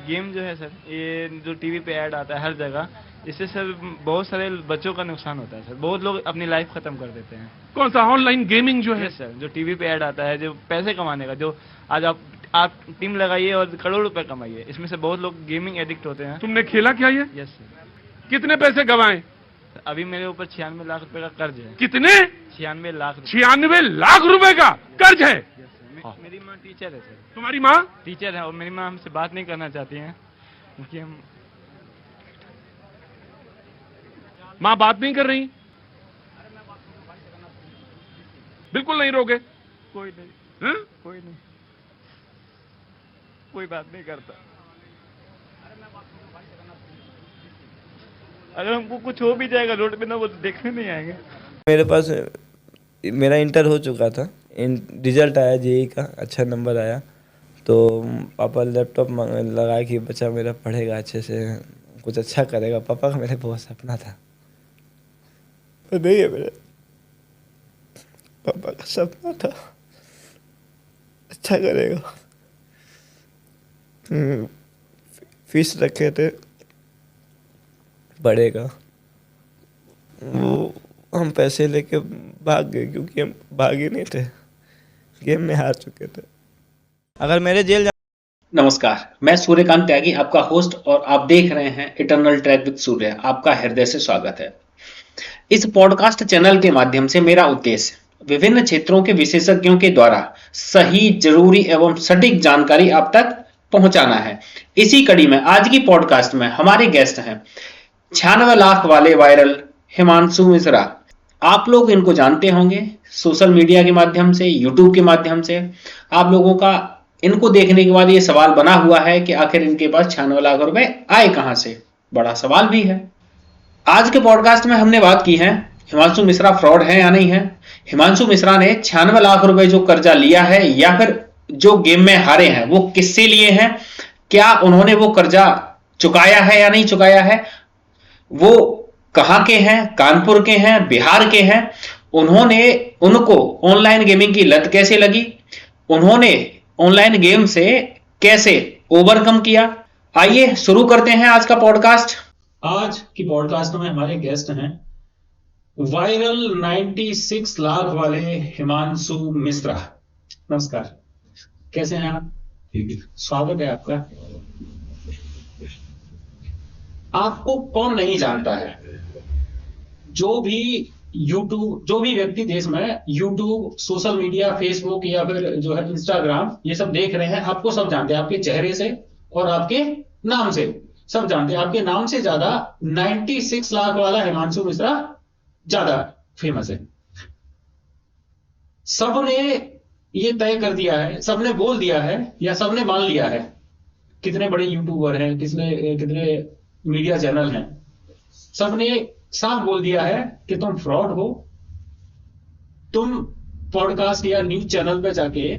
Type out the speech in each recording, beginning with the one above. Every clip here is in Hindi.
गेम जो है सर, ये जो टीवी पे ऐड आता है हर जगह, इससे सर बहुत सारे बच्चों का नुकसान होता है सर। बहुत लोग अपनी लाइफ खत्म कर देते हैं। कौन सा ऑनलाइन गेमिंग जो है? यस सर, जो टीवी पे ऐड आता है, जो पैसे कमाने का, जो आज आप टीम लगाइए और करोड़ रुपए कमाइए, इसमें से बहुत लोग गेमिंग एडिक्ट होते हैं। तुमने खेला क्या ये? Yes sir. कितने पैसे गंवाए? अभी मेरे ऊपर 96 लाख रुपए का कर्ज है। कितने? 96 लाख रुपए। 96 लाख रुपए का कर्ज है? मेरी माँ टीचर है सर। तुम्हारी माँ टीचर है और मेरी माँ हमसे बात नहीं करना चाहती हैं क्योंकि हम माँ बात नहीं कर रही? बिल्कुल नहीं रोगे? कोई नहीं। हैं? कोई नहीं, कोई बात नहीं करता। अगर हमको कुछ हो भी जाएगा रोड पे ना, वो देखने नहीं आएंगे। मेरे पास मेरा इंटर हो चुका था, रिजल्ट आया जेई का, अच्छा नंबर आया, तो पापा लैपटॉप लगा कि बच्चा मेरा पढ़ेगा अच्छे से, कुछ अच्छा करेगा। पापा का मेरे बहुत सपना था, तो नहीं है मेरे पापा का सपना था अच्छा करेगा। फीस रखे थे, पढ़ेगा। वो हम पैसे लेके भाग गए क्योंकि हम भागे नहीं थे, गेम में हार चुके थे। अगर मेरे जेल नमस्कार, मैं सूर्यकांत त्यागी, आपका होस्ट, और आप देख रहे हैं इटर्नल ट्रैक विद सूर्य। आपका हृदय से स्वागत है। इस पॉडकास्ट चैनल के माध्यम से मेरा उद्देश्य विभिन्न क्षेत्रों के विशेषज्ञों के द्वारा सही, जरूरी एवं सटीक जानकारी आप तक पहुंचाना है। इसी कड़ी में आज की पॉडकास्ट में हमारे गेस्ट हैं 96 लाख वाले वायरल हिमांशु मिश्रा। आप लोग इनको जानते होंगे सोशल मीडिया के माध्यम से, यूट्यूब के माध्यम से। आप लोगों का इनको देखने के बाद ये सवाल बना हुआ है कि आखिर इनके पास 96 लाख रुपए आए कहां से। बड़ा सवाल भी है। आज के पॉडकास्ट में हमने बात की है हिमांशु मिश्रा फ्रॉड है या नहीं है। हिमांशु मिश्रा ने 96 लाख रुपए जो कर्जा लिया है या फिर जो गेम में हारे हैं वो किससे लिए हैं, क्या उन्होंने वो कर्जा चुकाया है या नहीं चुकाया है, वो कहां के हैं, कानपुर के हैं, बिहार के हैं, उनको ऑनलाइन गेमिंग की लत कैसे लगी, उन्होंने ऑनलाइन गेम से कैसे ओवरकम किया। आइए शुरू करते हैं आज का पॉडकास्ट। आज की पॉडकास्ट में हमारे गेस्ट हैं वायरल 96 लाख वाले हिमांशु मिश्रा। नमस्कार, कैसे हैं आप? ठीक है, स्वागत है आपका। आपको कौन नहीं जानता है? जो भी व्यक्ति देश में यूट्यूब, सोशल मीडिया, फेसबुक या फिर जो है इंस्टाग्राम, ये सब देख रहे हैं, आपको सब जानते हैं। आपके चेहरे से और आपके नाम से सब जानते हैं। आपके नाम से ज्यादा 96 लाख वाला हिमांशु मिश्रा ज्यादा फेमस है। सबने ये तय कर दिया है, सबने बोल दिया है या सबने मान लिया है, कितने बड़े यूट्यूबर हैं, कितने मीडिया चैनल हैं, सबने साफ बोल दिया है कि तुम फ्रॉड हो। तुम पॉडकास्ट या न्यूज चैनल पे जाके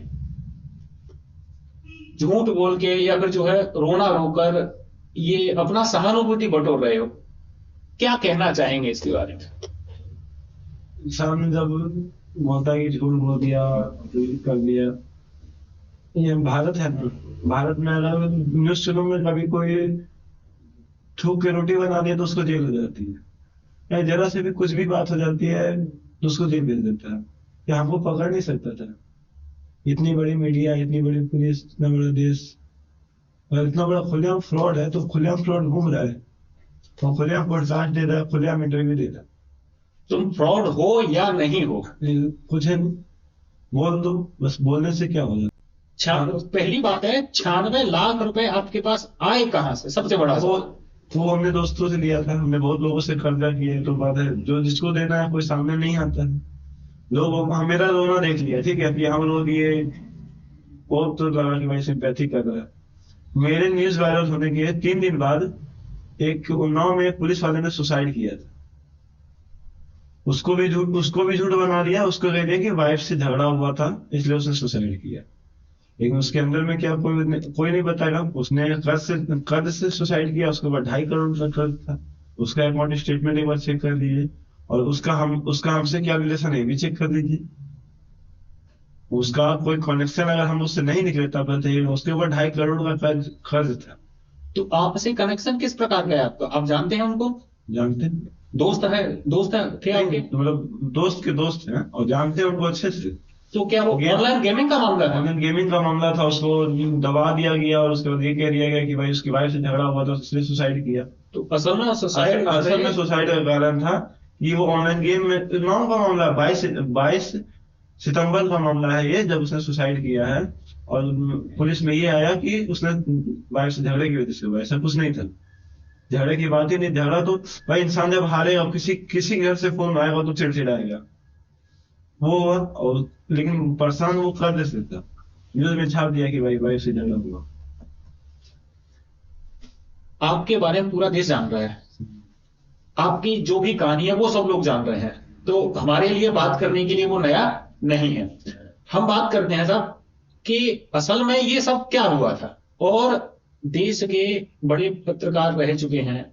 झूठ बोल के या फिर जो है रोना रोकर ये अपना सहानुभूति बटोर रहे हो। क्या कहना चाहेंगे इसके बारे में? सामने जब बोलता है कि झूठ बोल दिया, कर दिया, ये भारत है ना। भारत में अगर न्यूज चैनल में कभी कोई थूक के रोटी बना दिया तो उसको जेल हो जाती है, या जरा से भी कुछ भी बात हो जाती है तो उसको जेल भेज देता है। या हमको पकड़ नहीं सकता था। इतनी बड़ी मीडिया, इतनी बड़ी पुलिस, इतना बड़ा देश, और इतना बड़ा खुलेआम फ्रॉड है, तो खुलेआम फ्रॉड घूम रहा है, तो खुलेआम पॉडकास्ट दे रहा है, खुलेआम इंटरव्यू दे रहा है। तुम फ्रॉड हो या नहीं हो? कुछ है नहीं, बोल दो, बस बोलने से क्या होगा। पहली बात है 96 लाख रुपए आपके पास आए कहां से, सबसे बड़ा वो हमने दोस्तों से लिया था, हमने बहुत लोगों से कर्जा किया, तो बात है जो जिसको देना है कोई सामने नहीं आता है। लोग मेरा रोना देख लिया, ठीक है, कि हम लोग ये बहुत तो लगा कि भाई सिंपैथी कर रहा है। मेरे न्यूज वायरल होने के 3 दिन बाद एक उन्नाव में एक पुलिस वाले ने सुसाइड किया था। उसको भी झूठ बना दिया, उसको कह दिया कि वाइफ से झगड़ा हुआ था इसलिए उसने सुसाइड किया। लेकिन उसके अंदर में क्या कोई नहीं बताएगा। उसने कर्ज से सुसाइड किया, उसके बाद 2.5 करोड़ का कर्ज था। उसका अकाउंट स्टेटमेंट एक बार चेक कर लीजिए, और उसका हमसे क्या रिलेशन है भी चेक कर लीजिए। उसका कोई कनेक्शन अगर हम उससे नहीं निकले तब बताइए। उसके ऊपर 2.5 करोड़ का कर्ज था, तो आपसे कनेक्शन किस प्रकार का है आपका? आप जानते हैं उनको? जानते हैं। दोस्त है थे आपके? मतलब दोस्त के दोस्त हैं और जानते हैं उनको अच्छे से। तो क्या वो ऑनलाइन गेमिंग का मामला था? ऑनलाइन गेमिंग का मामला था, उसको दबा दिया गया और उसके बाद ये कह दिया गया कि भाई उसकी वाइफ से झगड़ा हुआ तो उसने सुसाइड किया। तो असल में सुसाइड का कारण था कि वो ऑनलाइन गेम में नाम का मामला है, 22 सितंबर का मामला है ये, जब उसने सुसाइड किया है। और पुलिस में ये आया कि उसने वाइफ से झगड़े की वजह से हुआ, ऐसा कुछ नहीं था। झगड़े की बात ही नहीं, झगड़ा तो भाई इंसान जब हारेगा, किसी घर से फोन आएगा तो चिड़चिड़ाएगा, वो हुआ। और लेकिन परेशान वो कर दे सकता, न्यूज में छाप दिया कि भाई वाइफ से झगड़ा हुआ। आपके बारे में पूरा देश जान रहा है, आपकी जो भी कहानी है वो सब लोग जान रहे हैं, तो हमारे लिए बात करने के लिए वो नया नहीं है। हम बात करते हैं साहब कि असल में ये सब क्या हुआ था। और देश के बड़े पत्रकार रह चुके हैं,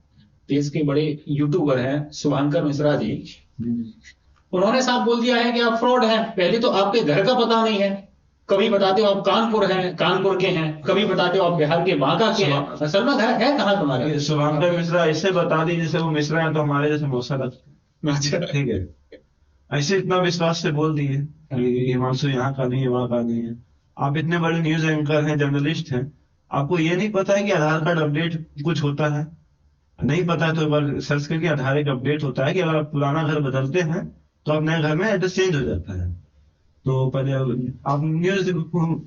देश के बड़े यूट्यूबर हैं शुभांकर मिश्रा जी, उन्होंने साफ बोल दिया है कि आप फ्रॉड हैं। पहले तो आपके घर का पता नहीं है, कभी बताते हो आप कानपुर के हैं, कभी बताते हो आप बिहार के बांका के हैं, असल में घर है कहाँ तुम्हारे? शुभांकर मिश्रा ऐसे बता दी जैसे वो मिश्रा है तो हमारे जैसे मौसा लगता अच्छा, है, ठीक है। ऐसे इतना विश्वास से बोल दिए कि हिमांशु यहाँ का नहीं है, वहाँ का नहीं है। आप इतने बड़े न्यूज एंकर हैं, जर्नलिस्ट हैं, आपको ये नहीं पता है कि आधार कार्ड अपडेट कुछ होता है? नहीं पता है तो एक बार सर्च करके, आधार एक अपडेट होता है कि अगर आप पुराना घर बदलते हैं तो आप नए घर में एड्रेस चेंज हो जाता है। तो पहले आप न्यूज,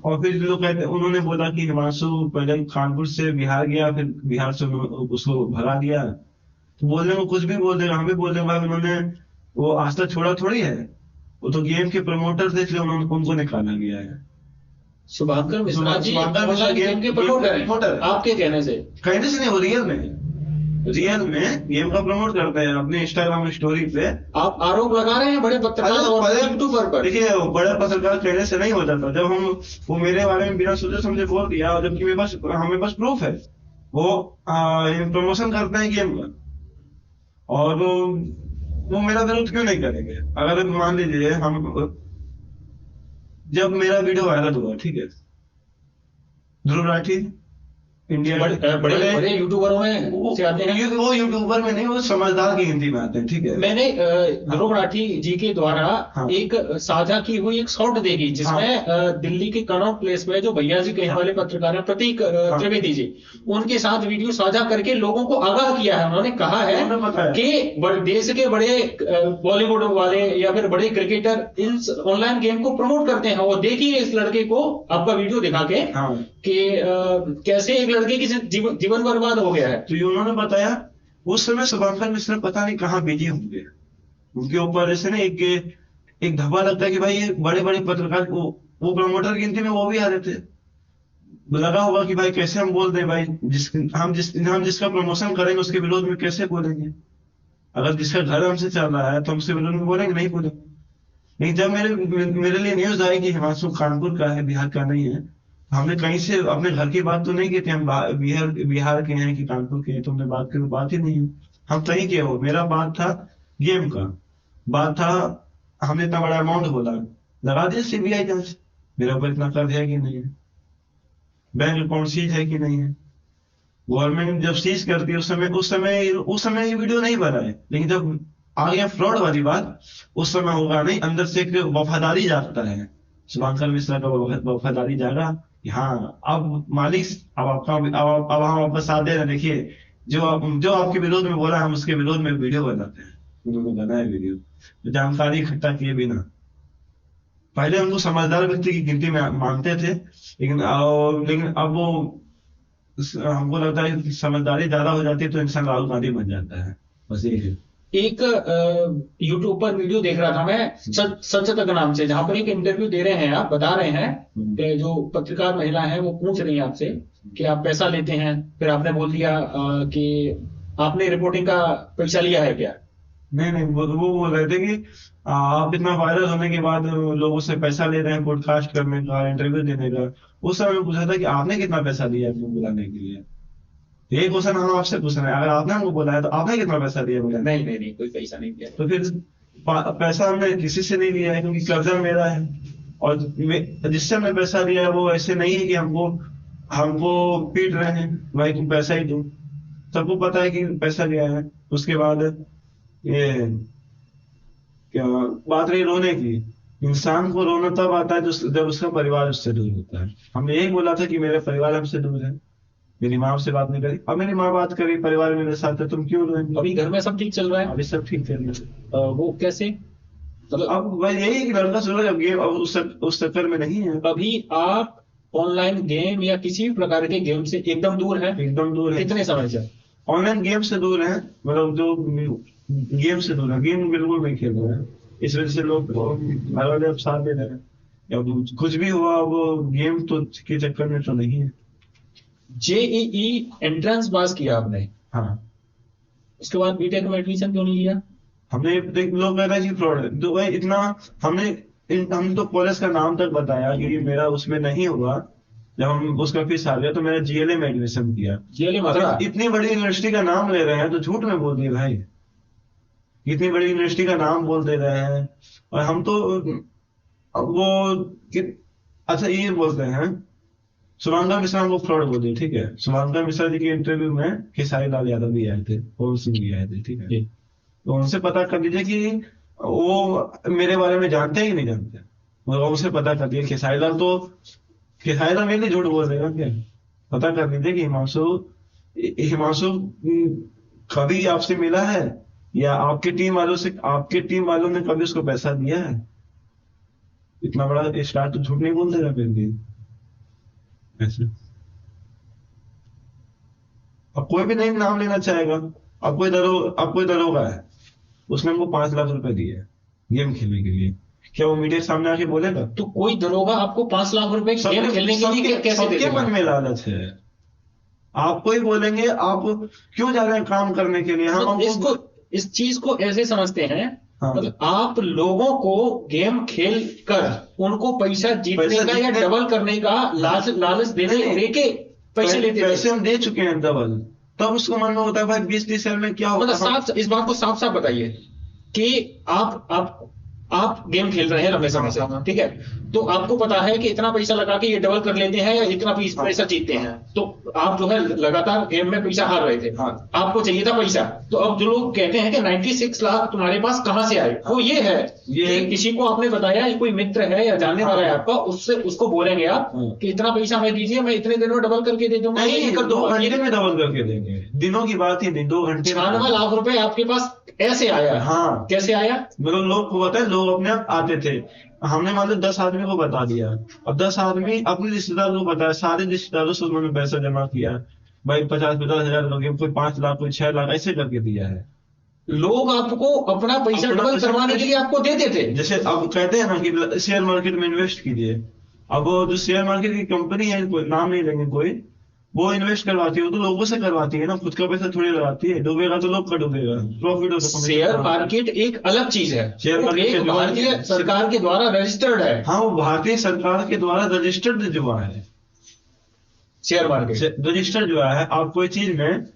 और फिर लोग कहते, उन्होंने बोला कि हिमांशु पहले कानपुर से बिहार गया, फिर बिहार से उसको भगा दिया। तो बोलने को कुछ भी बोल देगा, हम भी बोल देंगे भाई उन्होंने वो आज तक छोड़ा थोड़ी है, वो तो गेम के प्रमोटर थे, इसलिए उनको निकाला गया है। शुभांकर मिश्रा जी शुभांकर मिश्रा गेम के प्रमोटर हैं, आपके कहने से? कहने से नहीं, वो रियल में गेम का प्रमोट करते हैं अपने इंस्टाग्राम स्टोरी पे। आप आरोप लगा रहे हैं बड़े पत्रकार और यूट्यूबर पर। देखिए बड़े पत्रकार कहने से नहीं हो जाता। जब हम वो मेरे बारे में बिना सोचे समझे बोल दिया, और जबकि हमें पास प्रूफ है, वो प्रमोशन करते हैं गेम का, और वो मेरा विरोध क्यों नहीं करेंगे? अगर मान लीजिए जब मेरा वीडियो वायरल हुआ, ठीक है, ध्रुव राठी इंडिया बड़े यूट्यूबरों में से आते हैं। वो यूट्यूबर में नहीं, वो समझदार की गिनती में आते हैं, ठीक है। मैंने ध्रुव राठी जी के द्वारा हाँ। एक साझा की हुई एक शॉर्ट देखी, जिसमें दिल्ली के कनॉट प्लेस पे जो भैया जी कहने वाले पत्रकार हैं प्रतीक त्रिवेदी जी, उनके साथ वीडियो साझा करके लोगों को आगाह किया है। उन्होंने कहा है कि देश के बड़े बॉलीवुड वाले या फिर बड़े क्रिकेटर इन ऑनलाइन गेम को प्रमोट करते हैं। और देखिए इस लड़के को आपका वीडियो दिखा के कि कैसे एक लड़के की जीवन बर्बाद हो गया है। तो ये उन्होंने बताया उस समय शुभांकर मिश्रा पता नहीं कहाँ बिजी होंगे, उनके ऊपर ऐसे ना एक धब्बा लगता है कि भाई ये बड़े बड़े पत्रकार वो प्रमोटर गिनती में वो भी आ रहे थे। लगा होगा कि भाई कैसे हम बोल दें, भाई हम जिसका प्रमोशन करेंगे उसके विरोध में कैसे बोलेंगे? अगर जिसका घर हमसे चल रहा है तो हमसे विरोध में बोलेंगे, नहीं बोलेंगे। लेकिन जब मेरे लिए न्यूज आई कि हिमांशु कानपुर का है, बिहार का नहीं है, हमने कहीं से अपने घर की बात तो नहीं की थी, हम बिहार के हैं कि कानपुर के हैं, तो हमने बात ही नहीं है। हम कहीं के हो, मेरा बात था गेम का, बात था हमने इतना बड़ा अमाउंट बोला, लगा दिया सीबीआई जांच, मेरे ऊपर इतना कर्ज है कि नहीं है, बैंक अकाउंट सीज है कि नहीं है। गवर्नमेंट जब सीज करती है उस समय ये वीडियो नहीं बना है, लेकिन जब आ गया फ्रॉड वाली बात, उस समय होगा नहीं। अंदर से एक वफादारी जागता है, शुभांकर मिश्रा का वफादारी जागा। हाँ, अब मालिक अब हम आपका साथ दे रहे। देखिए जो आपके विरोध में बोला, हम उसके विरोध में वीडियो बनाते हैं, उन्होंने बनाया वीडियो जानकारी इकट्ठा किए बिना। पहले उनको समझदार व्यक्ति की गिनती में मानते थे, लेकिन अब वो हमको लगता है कि समझदारी ज्यादा हो जाती है तो इंसान राहुल गांधी बन जाता है, बस ये है। एक यूट्यूब पर वीडियो देख रहा था मैं, सच तक नाम से, जहां पर एक इंटरव्यू दे रहे हैं, आप बता रहे हैं कि जो पत्रकार महिला है वो पूछ रही है आपसे कि आप पैसा लेते हैं, फिर आपने बोल दिया कि आपने रिपोर्टिंग का पैसा लिया है क्या? नहीं, वो बोल रहे थे कि आप इतना वायरल होने के बाद लोगों से पैसा ले रहे हैं पॉडकास्ट करने का, इंटरव्यू देने का। उस समय पूछा था कि आपने कितना पैसा लिया है बुलाने के लिए? ये क्वेश्चन हम आपसे पूछ रहे हैं, अगर आपने हमको बोला है तो आपने कितना पैसा दिया? बोला नहीं, कोई पैसा नहीं दिया। तो फिर पैसा हमने किसी से नहीं लिया है, क्योंकि कर्जा मेरा है, और जिससे हमने पैसा लिया है वो ऐसे नहीं है कि हमको पीट रहे हैं, भाई तुम पैसा ही दो। सबको पता है कि पैसा लिया है। उसके बाद ये क्या बात रही रोने की। इंसान को रोना तब आता है जब उसका परिवार उससे दूर होता है। हमने यही बोला था कि मेरा परिवार हमसे दूर है, मेरी माँ से बात नहीं करी। अब मेरी माँ बात करी, परिवार मेरे साथ है, तुम क्यों रोएंगे? अभी घर में सब ठीक चल रहा है? अभी सब ठीक चल रहा है। वो कैसे, मतलब अब भाई यही कि लड़का सुनो, जब गेम अब उस चक्कर में नहीं है, अभी आप ऑनलाइन गेम या किसी भी प्रकार के गेम से एकदम दूर है? एकदम दूर है। कितने समय से? ऑनलाइन गेम से दूर है, मतलब जो गेम से दूर है, गेम बिल्कुल नहीं खेल रहे हैं। इस वजह से लोग घर वाले अब साथ दे रहे हैं। अब कुछ भी हुआ, वो गेम तो के चक्कर में तो नहीं है। जेईई एंट्रेंस पास किया आपने, हाँ, उसके बाद बीटेक में एडमिशन क्यों नहीं लिया? हमने लोग कह रहे हैं कि फ्रॉड है, तो भाई इतना हम तो कॉलेज का नाम तक बताया कि मेरा उसमें नहीं हुआ। जब हम उसका फीस आ गया तो मैंने जीएलए में एडमिशन किया। जेईई मतलब इतनी बड़ी यूनिवर्सिटी का नाम ले रहे हैं तो झूठ में बोल दिए भाई। इतनी बड़ी यूनिवर्सिटी का नाम बोल दे रहे हैं और हम तो अब वो अच्छा ये बोलते हैं शुभांकर मिश्रा को फ्रॉड बोल दिए, ठीक है। शुभांकर मिश्रा जी के इंटरव्यू में खेसारी लाल यादव भी आए थे, पवन सिंह भी आए थे, ठीक है। तो उनसे पता कर लीजिए कि वो मेरे बारे में जानते हैं कि नहीं जानते। वो उनसे पता कर लीजिए। खेसारी लाल मेरे लिए झूठ बोल रहे हैं क्या? पता कर लीजिए कि हिमांशु कभी आपसे मिला है या आपकी टीम वालों ने कभी उसको पैसा दिया है? इतना बड़ा स्टार तो झूठ नहीं बोल देगा फिर भी ऐसे। अब कोई भी नहीं नाम लेना चाहेगा। अब कोई दरोगा है, उसने हमको 5 लाख रुपए दिए गेम खेलने के लिए, क्या वो मीडिया के सामने आके बोलेगा? तो कोई दरोगा आपको 5 लाख रुपए गेम खेलने के लिए कैसे दे सबके देगा? मन में लालच है। आपको ही बोलेंगे आप क्यों जा रहे हैं काम करने के लिए? हम इसको इस चीज को ऐसे समझते हैं, हाँ। मतलब आप लोगों को गेम खेल कर उनको पैसा जीतने का या जीतने- डबल करने का लालच देके पैसे लेते थे। पैसे हम दे चुके हैं डबल, तब उसको मन में होता है भाई 20-30 साल में क्या होगा। मतलब साफ इस बात को साफ साफ बताइए कि आप गेम खेल रहे हैं लंबे समय से, ठीक है, तो आपको पता है कि इतना पैसा लगा के ये डबल कर लेते हैं या इतना पैसा जीतते हैं, तो आप जो है लगातार गेम में पैसा हार रहे थे, हाँ। आपको चाहिए था पैसा। तो अब जो लोग कहते हैं कि 96 लाख तुम्हारे पास कहां से आए, वो ये है कि किसी को आपने बताया, कोई मित्र है या जानने वाला है आपका, उसको बोलेंगे आप कि इतना पैसा हमें दीजिए, मैं इतने दिनों में डबल करके दे दूंगा, ये नहीं, कर 2 दूंगा। घंटे में डबल करके देंगे। दिनों की बात ही नहीं, 2 घंटे में। 96 लाख रुपए आपके पास ऐसे आया? हाँ। कैसे आया? मतलब लोग को पता है, लोग अपने आप आते थे। हमने मान लो 10 आदमी को बता दिया, अब 10 आदमी अपने रिश्तेदार को बताया, सारे रिश्तेदारों से उन्होंने पैसा जमा किया, भाई 50-50 हजार लोग, कोई 5 लाख, कोई 6 लाख, ऐसे करके दिया है। लोग आपको अपना पैसा अपना डबल पैसा करवाने के लिए आपको देते थे। जैसे अब कहते हैं ना कि शेयर मार्केट में इन्वेस्ट कीजिए। अब वो जो शेयर मार्केट की कंपनी है, कोई नाम नहीं लेंगे कोई, वो इन्वेस्ट करवाती है, वो तो लोगों से करवाती है ना, खुद का पैसा थोड़ी लगाती है। डूबेगा तो लोग का डूबेगा, प्रॉफिट होगा। शेयर मार्केट एक अलग चीज है, शेयर वो मार्केट एक के द्वारा- भारतीय सरकार के द्वारा रजिस्टर्ड है। हाँ, वो भारतीय सरकार के द्वारा रजिस्टर्ड जुआ है। शेयर मार्केट रजिस्टर्ड जुआ है। आप कोई चीज में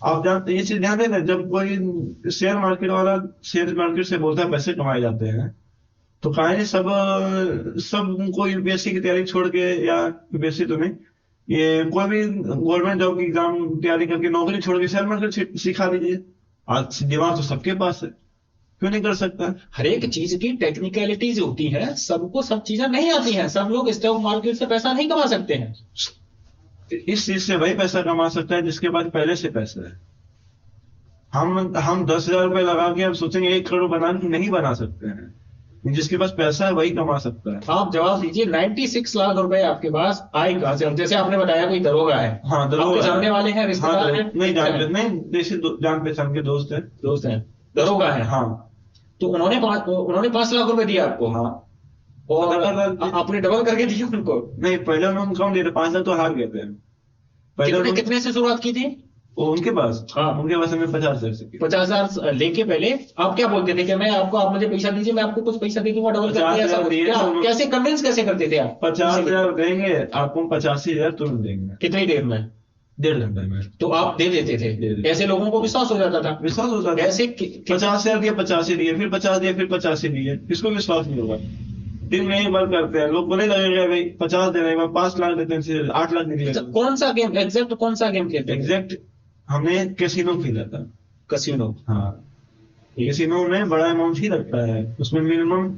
आप जानते, ये चीज ध्यान देना, जब कोई शेयर मार्केट वाला शेयर मार्केट से बोलता है पैसे कमाए जाते हैं, तो कहा सब उनको यूपीएससी की तैयारी छोड़ के, या यूपीएससी तो नहीं, ये कोई भी गवर्नमेंट जॉब की एग्जाम तैयारी करके नौकरी छोड़ के शेयर मार्केट सिखा दीजिए। आज दिमाग तो सबके पास है, क्यों नहीं कर सकता? हर एक चीज की टेक्निकलिटीज होती है, सबको सब चीजें नहीं आती हैं, सब लोग स्टॉक मार्केट से पैसा नहीं कमा सकते हैं। इस चीज से वही पैसा कमा सकता है जिसके पास पहले से पैसा है। हम 10,000 रुपए लगा के हम सोचेंगे 1 करोड़ नहीं बना सकते हैं। जिसके पास पैसा है वही कमा सकता है। आप जवाब दीजिए, 96 लाख रुपए आपके पास आए कहां से? जैसे आपने बताया कोई दरोगा है, हाँ, दरोगा आपके है। जानने वाले हैं, हाँ, रिश्तेदार हैं? नहीं जैसे जान पहचान के दोस्त है। दोस्त हैं, दरोगा है। हाँ, तो उन्होंने 5 लाख रुपए दिया आपको? हाँ। और डबल- आपने डबल करके दिया उनको? नहीं, पहले उन्होंने कम दिए थे, 5 लाख तो हार गए थे। पहले कितने से शुरुआत की थी? उनके पास हमें 50,000 से की। 50,000 लेके पहले आप क्या बोलते थे कि आप मुझे पैसा दीजिए, मैं आपको कुछ पैसा दे दूंगा डबल करके, ऐसा 50,000 दिए तो कैसे कन्विंस कैसे करते थे आप? 50,000 देंगे आपको, 85,000 तुरंत देंगे, कितनी देर में? 1.5 घंटे में। तो आप दे देते दे थे, देते। ऐसे लोगों को विश्वास हो जाता था। विश्वास होता था। ऐसे 50,000 दिया, 85 दिए, फिर 50 दिए, फिर 85 दिए, किसको विश्वास नहीं होगा? दिन में एक बार करते हैं। लोग बोले लगेगा भाई 50 दे रहे हैं, 5 लाख देते हैं, 8 लाख अच्छा, निकलेगा। कौन सा गेम एग्जैक्ट, कौन सा गेम खेलते हैं? एग्जैक्ट हमने कैसीनो खेला था। कसिनो। हाँ, कैसीनो में बड़ा अमाउंट ही लगता है। उसमें मिनिमम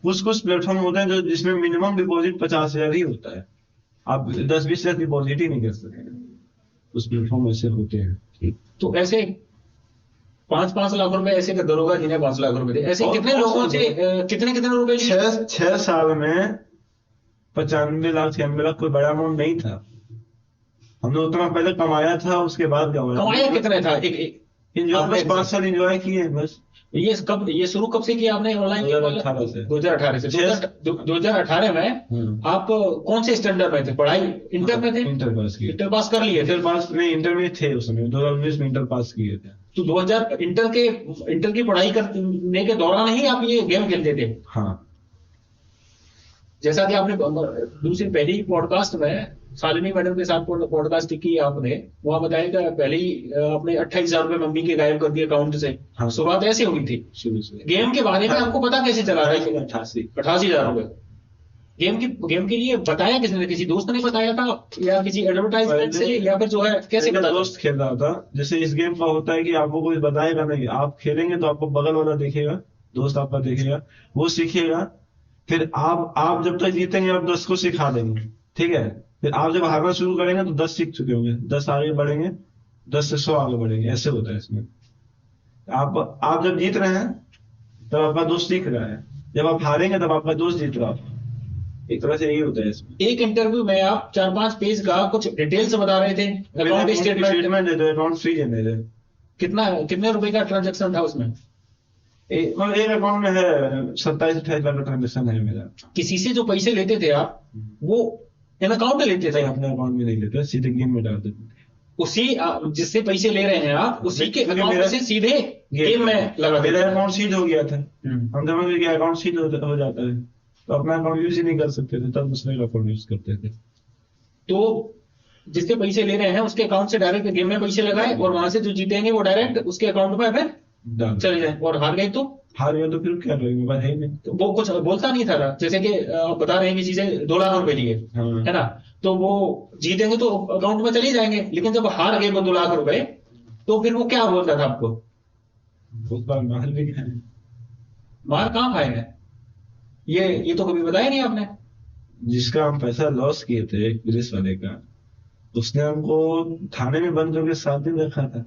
कुछ प्लेटफॉर्म होते हैं जो जिसमें मिनिमम डिपॉजिट 50,000 ही होता है। आप 10-20 लाख डिपॉजिट ही नहीं कर सकते। उस प्लेटफॉर्म ऐसे होते हैं। तो ऐसे 5-5 लाख रुपए ऐसे का दरोगा जिन्हें 5 लाख रुपए थे, ऐसे और कितने बहुत लोगों से से कितने रुपए लिए? 6 साल में 95 लाख 96 लाख कोई बड़ा अमाउंट नहीं था। हमने उतना पहले कमाया था, उसके बाद कमाया कितने था? इंजॉय बस 5 साल इंजॉय किए बस। ये शुरू कब से किया आपने ऑनलाइन? 2018 से। 2018 से। 2018 में आप कौन से स्टैंडर्ड में थे? पढ़ाई इंटर में थे? इंटर पास किए। इंटर पास कर लिए थे? इंटर पास नहीं, इंटर में थे उस समय। 2019 में इंटर पास किए थे। तो 2000 इंटर की पढ़ाई करने के दौरान ही आप ये गेम खेलते थे? हाँ, जैसा कि आपने दूसरी पहली पॉडकास्ट में शालिनी मैडम के साथ पॉडकास्ट की आपने, वहां बताया कि पहले ही आपने 28,000 रुपए मम्मी के गायब कर दिए अकाउंट से। हाँ। शुरुआत ऐसे हुई थी शुरू से। गेम के बारे में। आपको पता कैसे चला था? 88,000 रुपए गेम के लिए बताया किसने? किसी दोस्त ने बताया था या किसी एडवर्टाइजमेंट से, या फिर जो है कैसे मेरा पता? दोस्त खेल रहा था। जैसे इस गेम का होता है कि आपको कोई बताएगा नहीं, आप खेलेंगे तो आपको बगल वाला देखेगा, दोस्त आपका देखेगा, वो सीखेगा। फिर आप जब तक जीतेंगे आप 10 को सिखा देंगे, ठीक है। फिर आप जब हारना शुरू करेंगे तो 10 सीख चुके होंगे, 10 आगे बढ़ेंगे, 10 से 100 आगे बढ़ेंगे। ऐसे होता है इसमें। आप जब जीत रहे हैं तब आपका दोस्त सीख रहा है, जब आप हारेंगे तब आपका दोस्त जीत रहा है। एक तरह से यही होता है इसमें। एक इंटरव्यू में आप 4-5 पेज का कुछ डिटेल्स बता रहे थे। अकाउंट स्टेटमेंट दे दो, अकाउंट फ्री है मेरे। कितने रुपए का ट्रांजेक्शन था उसमें? एक अकाउंट में है 27-28 लाख का ट्रांजेक्शन है मेरा। किसी से जो पैसे लेते थे आप, वो इन अकाउंट में लेते थे? अपने अकाउंट में नहीं लेते, सीधे गेम में डाल देते। उसी जिससे पैसे ले रहे हैं आप, उसी के क्योंकि अकाउंट मेरा- से सीधे गेम में लगा मेरा देते? अकाउंट सीज हो गया था। हम्म। हम समझ गए कि अकाउंट सीज हो जाता है तो अपना अकाउंट यूज ही नहीं कर सकते थे, तब दूसरे का अकाउंट यूज करते थे। तो जिससे पैसे ले रहे हैं उसके अकाउंट से डायरेक्ट गेम में पैसे लगाए, और वहां से जो जीतेंगे वो डायरेक्ट उसके अकाउंट में फिर डाल चले जाए। और हार गए तो हार गया तो फिर क्या करेंगे, बात है ही नहीं। तो वो कुछ बोलता नहीं था ना? जैसे कि आप बता रहे हैं किसी से 2 लाख रुपए लिए, हाँ। है ना? तो वो जीतेंगे तो अकाउंट में चले जाएंगे, लेकिन जब हार गए वो 2 लाख रुपए, तो फिर वो क्या बोलता था आपको? बहुत बार मार भी खाए। मार कहाँ खाए हैं? ये तो कभी बताया नहीं आपने। जिसका हम पैसा लॉस किए थे पुलिस वाले का, उसने हमको थाने में बंद करके 7 दिन रखा था।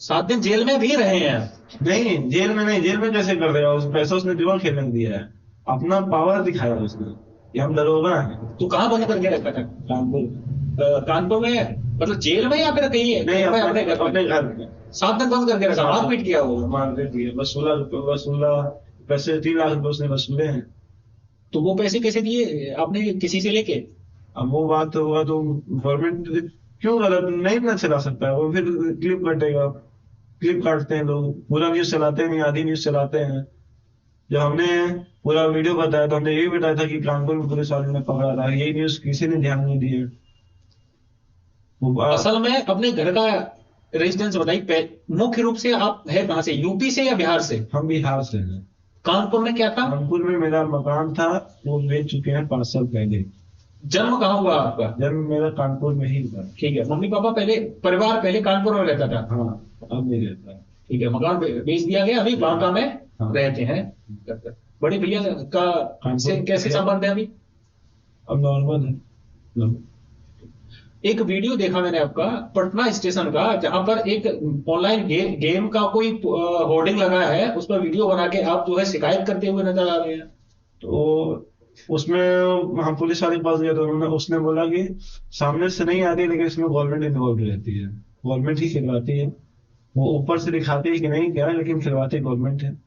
7 दिन जेल में भी रहे हैं? नहीं, जेल में नहीं। जेल में कैसे कर देगा? उस पैसा उसने जुआ खेलने दिया है, अपना पावर दिखाया उसने कि हम दरोगा हैं। तो कहाँ बंद करके रखा था? कानपुर। कानपुर में, मतलब जेल में, या फिर कहीं नहीं, अपने घर अपने में? घर में 7 दिन बंद करके रखा, मार पीट किया वो? मार दे दिए। वसूला पैसे 3 लाख रुपए उसने वसूले हैं। तो वो पैसे कैसे दिए आपने, किसी से लेके? अब वो बात होगा तो गवर्नमेंट क्यों गलत नहीं ना चला सकता है वो, फिर क्लिप कटेगा। क्लिप काटते हैं लोग, पूरा न्यूज चलाते हैं नहीं, आधी न्यूज चलाते हैं। जब हमने पूरा वीडियो बताया तो हमने ये भी बताया था कि कानपुर में पुलिस वाले ने पकड़ा था, यही न्यूज किसी ने ध्यान नहीं दिया। असल में अपने घर का रेजिडेंस बताइए, मुख्य रूप से आप है कहाँ से? यूपी से या बिहार से? हम बिहार से हैं। कानपुर में क्या था? कानपुर में मेरा मकान था, वो बेच चुके हैं 5 साल पहले। जन्म कहाँ हुआ आपका? जन्म मेरा कानपुर में ही था। ठीक है। मम्मी पापा परिवार पहले कानपुर में रहता था? हाँ, अब नहीं रहता। ठीक है। मकान बेच दिया गया, अभी बांका में हाँ। रहते हैं। बड़े भैया का से कैसे संबंध है अभी? अब नॉर्मल है। एक वीडियो देखा मैंने आपका पटना स्टेशन का, जहां पर एक ऑनलाइन गेम का कोई होर्डिंग लगा है, उस पर वीडियो बना के आप जो है शिकायत करते हुए नजर आ रहे हैं। तो उसमें हम पुलिस वाले के पास गए तो उसने बोला कि सामने से नहीं आ रही, लेकिन इसमें गवर्नमेंट इन्वॉल्व रहती है, गवर्नमेंट ही खिलवाती है। वो ऊपर से दिखाती है कि नहीं क्या, लेकिन खिलवाती गवर्नमेंट है।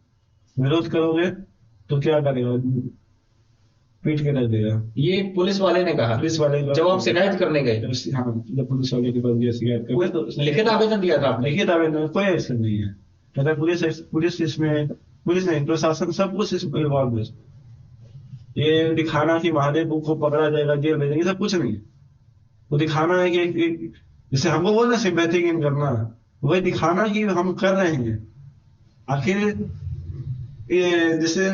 विरोध करोगे तो क्या करेगा, पीट के रख देगा। ये पुलिस वाले ने कहा पुलिस वाले जब आप शिकायत करने गए? हाँ, जब पुलिस वाले के पास गया शिकायत कर तो लिखित आवेदन दिया था आपने? लिखित आवेदन कोई ऐसा नहीं है। मतलब पुलिस इसमें, पुलिस नहीं, प्रशासन सब कुछ इसमें इन्वॉल्व है। ये दिखाना कि महादेव को पकड़ा जाएगा, जेल भेजेंगे, सब कुछ नहीं है। वो दिखाना है कि जैसे हमको बोलना सिंपैथी गेन करना, वही दिखाना कि हम कर रहे हैं। आखिर ये जैसे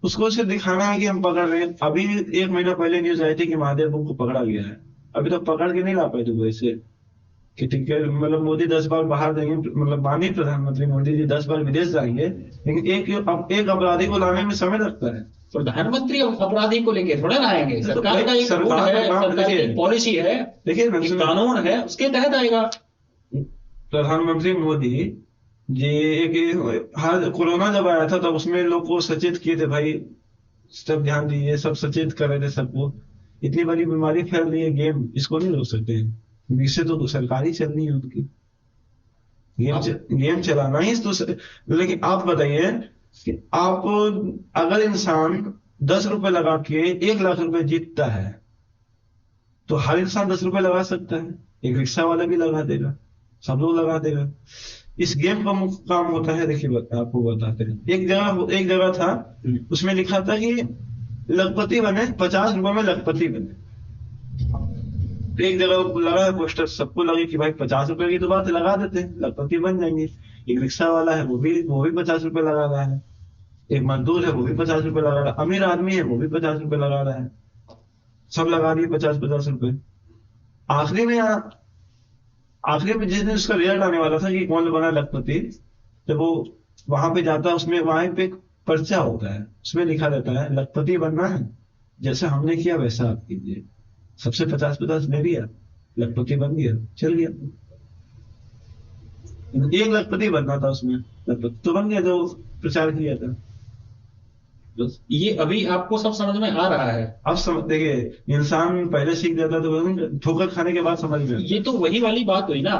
उसको सिर्फ दिखाना है कि हम पकड़ रहे हैं। अभी 1 महीना पहले न्यूज आई थी कि महादेव को पकड़ा गया है, अभी तो पकड़ के नहीं ला पाए दुबई से कि ठीक है, मतलब मोदी 10 बार बाहर जाएंगे, मतलब माननीय प्रधानमंत्री मोदी जी 10 बार विदेश जाएंगे, लेकिन एक अपराधी को लाने में समय लगता है। प्रधानमंत्री अपराधी को लेके थोड़ा ना आएंगे, तो सरकार का एक रूल सरकार है, का काम सरकार की देखिए। एक पॉलिसी है, देखिए एक कानून है, उसके तहत आएगा। प्रधानमंत्री मोदी जी एक हर कोरोना जब आया था तब उसमें लोग को सचेत किए थे, भाई सब ध्यान दीजिए, सब सचेत कर रहे थे सबको। इतनी बड़ी बीमारी फैल रही है, गेम इसको नहीं रोक सकते हैं, इससे तो सरकार ही चलनी है उनकी, गेम चलाना ही तो लेकिन आप बताइए कि आप अगर इंसान 10 रुपए लगा के 1 लाख रुपए जीतता है तो हर इंसान 10 रुपए लगा सकता है, एक रिक्शा वाला भी लगा देगा, सब लोग लगा देगा। इस गेम का मुख्य काम होता है, देखिए आपको बताते हैं। एक जगह था, उसमें लिखा था कि लखपति बने, 50 रुपए में लखपति बने। एक जगह लगा है पोस्टर, सबको लगे कि भाई 50 रुपए की तो बात लगा देते हैं, लखपति बन जाएंगे। एक रिक्शा वाला है वो भी 50 रुपए लगा रहा है, एक मजदूर है वो भी 50 रुपए लगा रहा है, अमीर आदमी है वो भी 50 रुपए लगा रहा है, सब लगा दिए 50-50 रुपए। आखिरी में जिस दिन उसका रिजल्ट आने वाला था कि कौन बना लखपति, जब वो वहां पे जाता है, उसमें वहां पे एक पर्चा होता है, उसमें लिखा रहता है लखपति बनना है, जैसा हमने किया वैसा आप कीजिए। सबसे 50-50 ले लिया, लखपति बन गया, चल गया। 1 लखपति बनना था उसमें, लखपति तो बन गया जो प्रचार किया था। बस ये अभी आपको सब समझ में आ रहा है। अब समझ, देखिए इंसान पहले सीख जाता तो ठोकर खाने के बाद समझ में। ये तो वही वाली बात हुई ना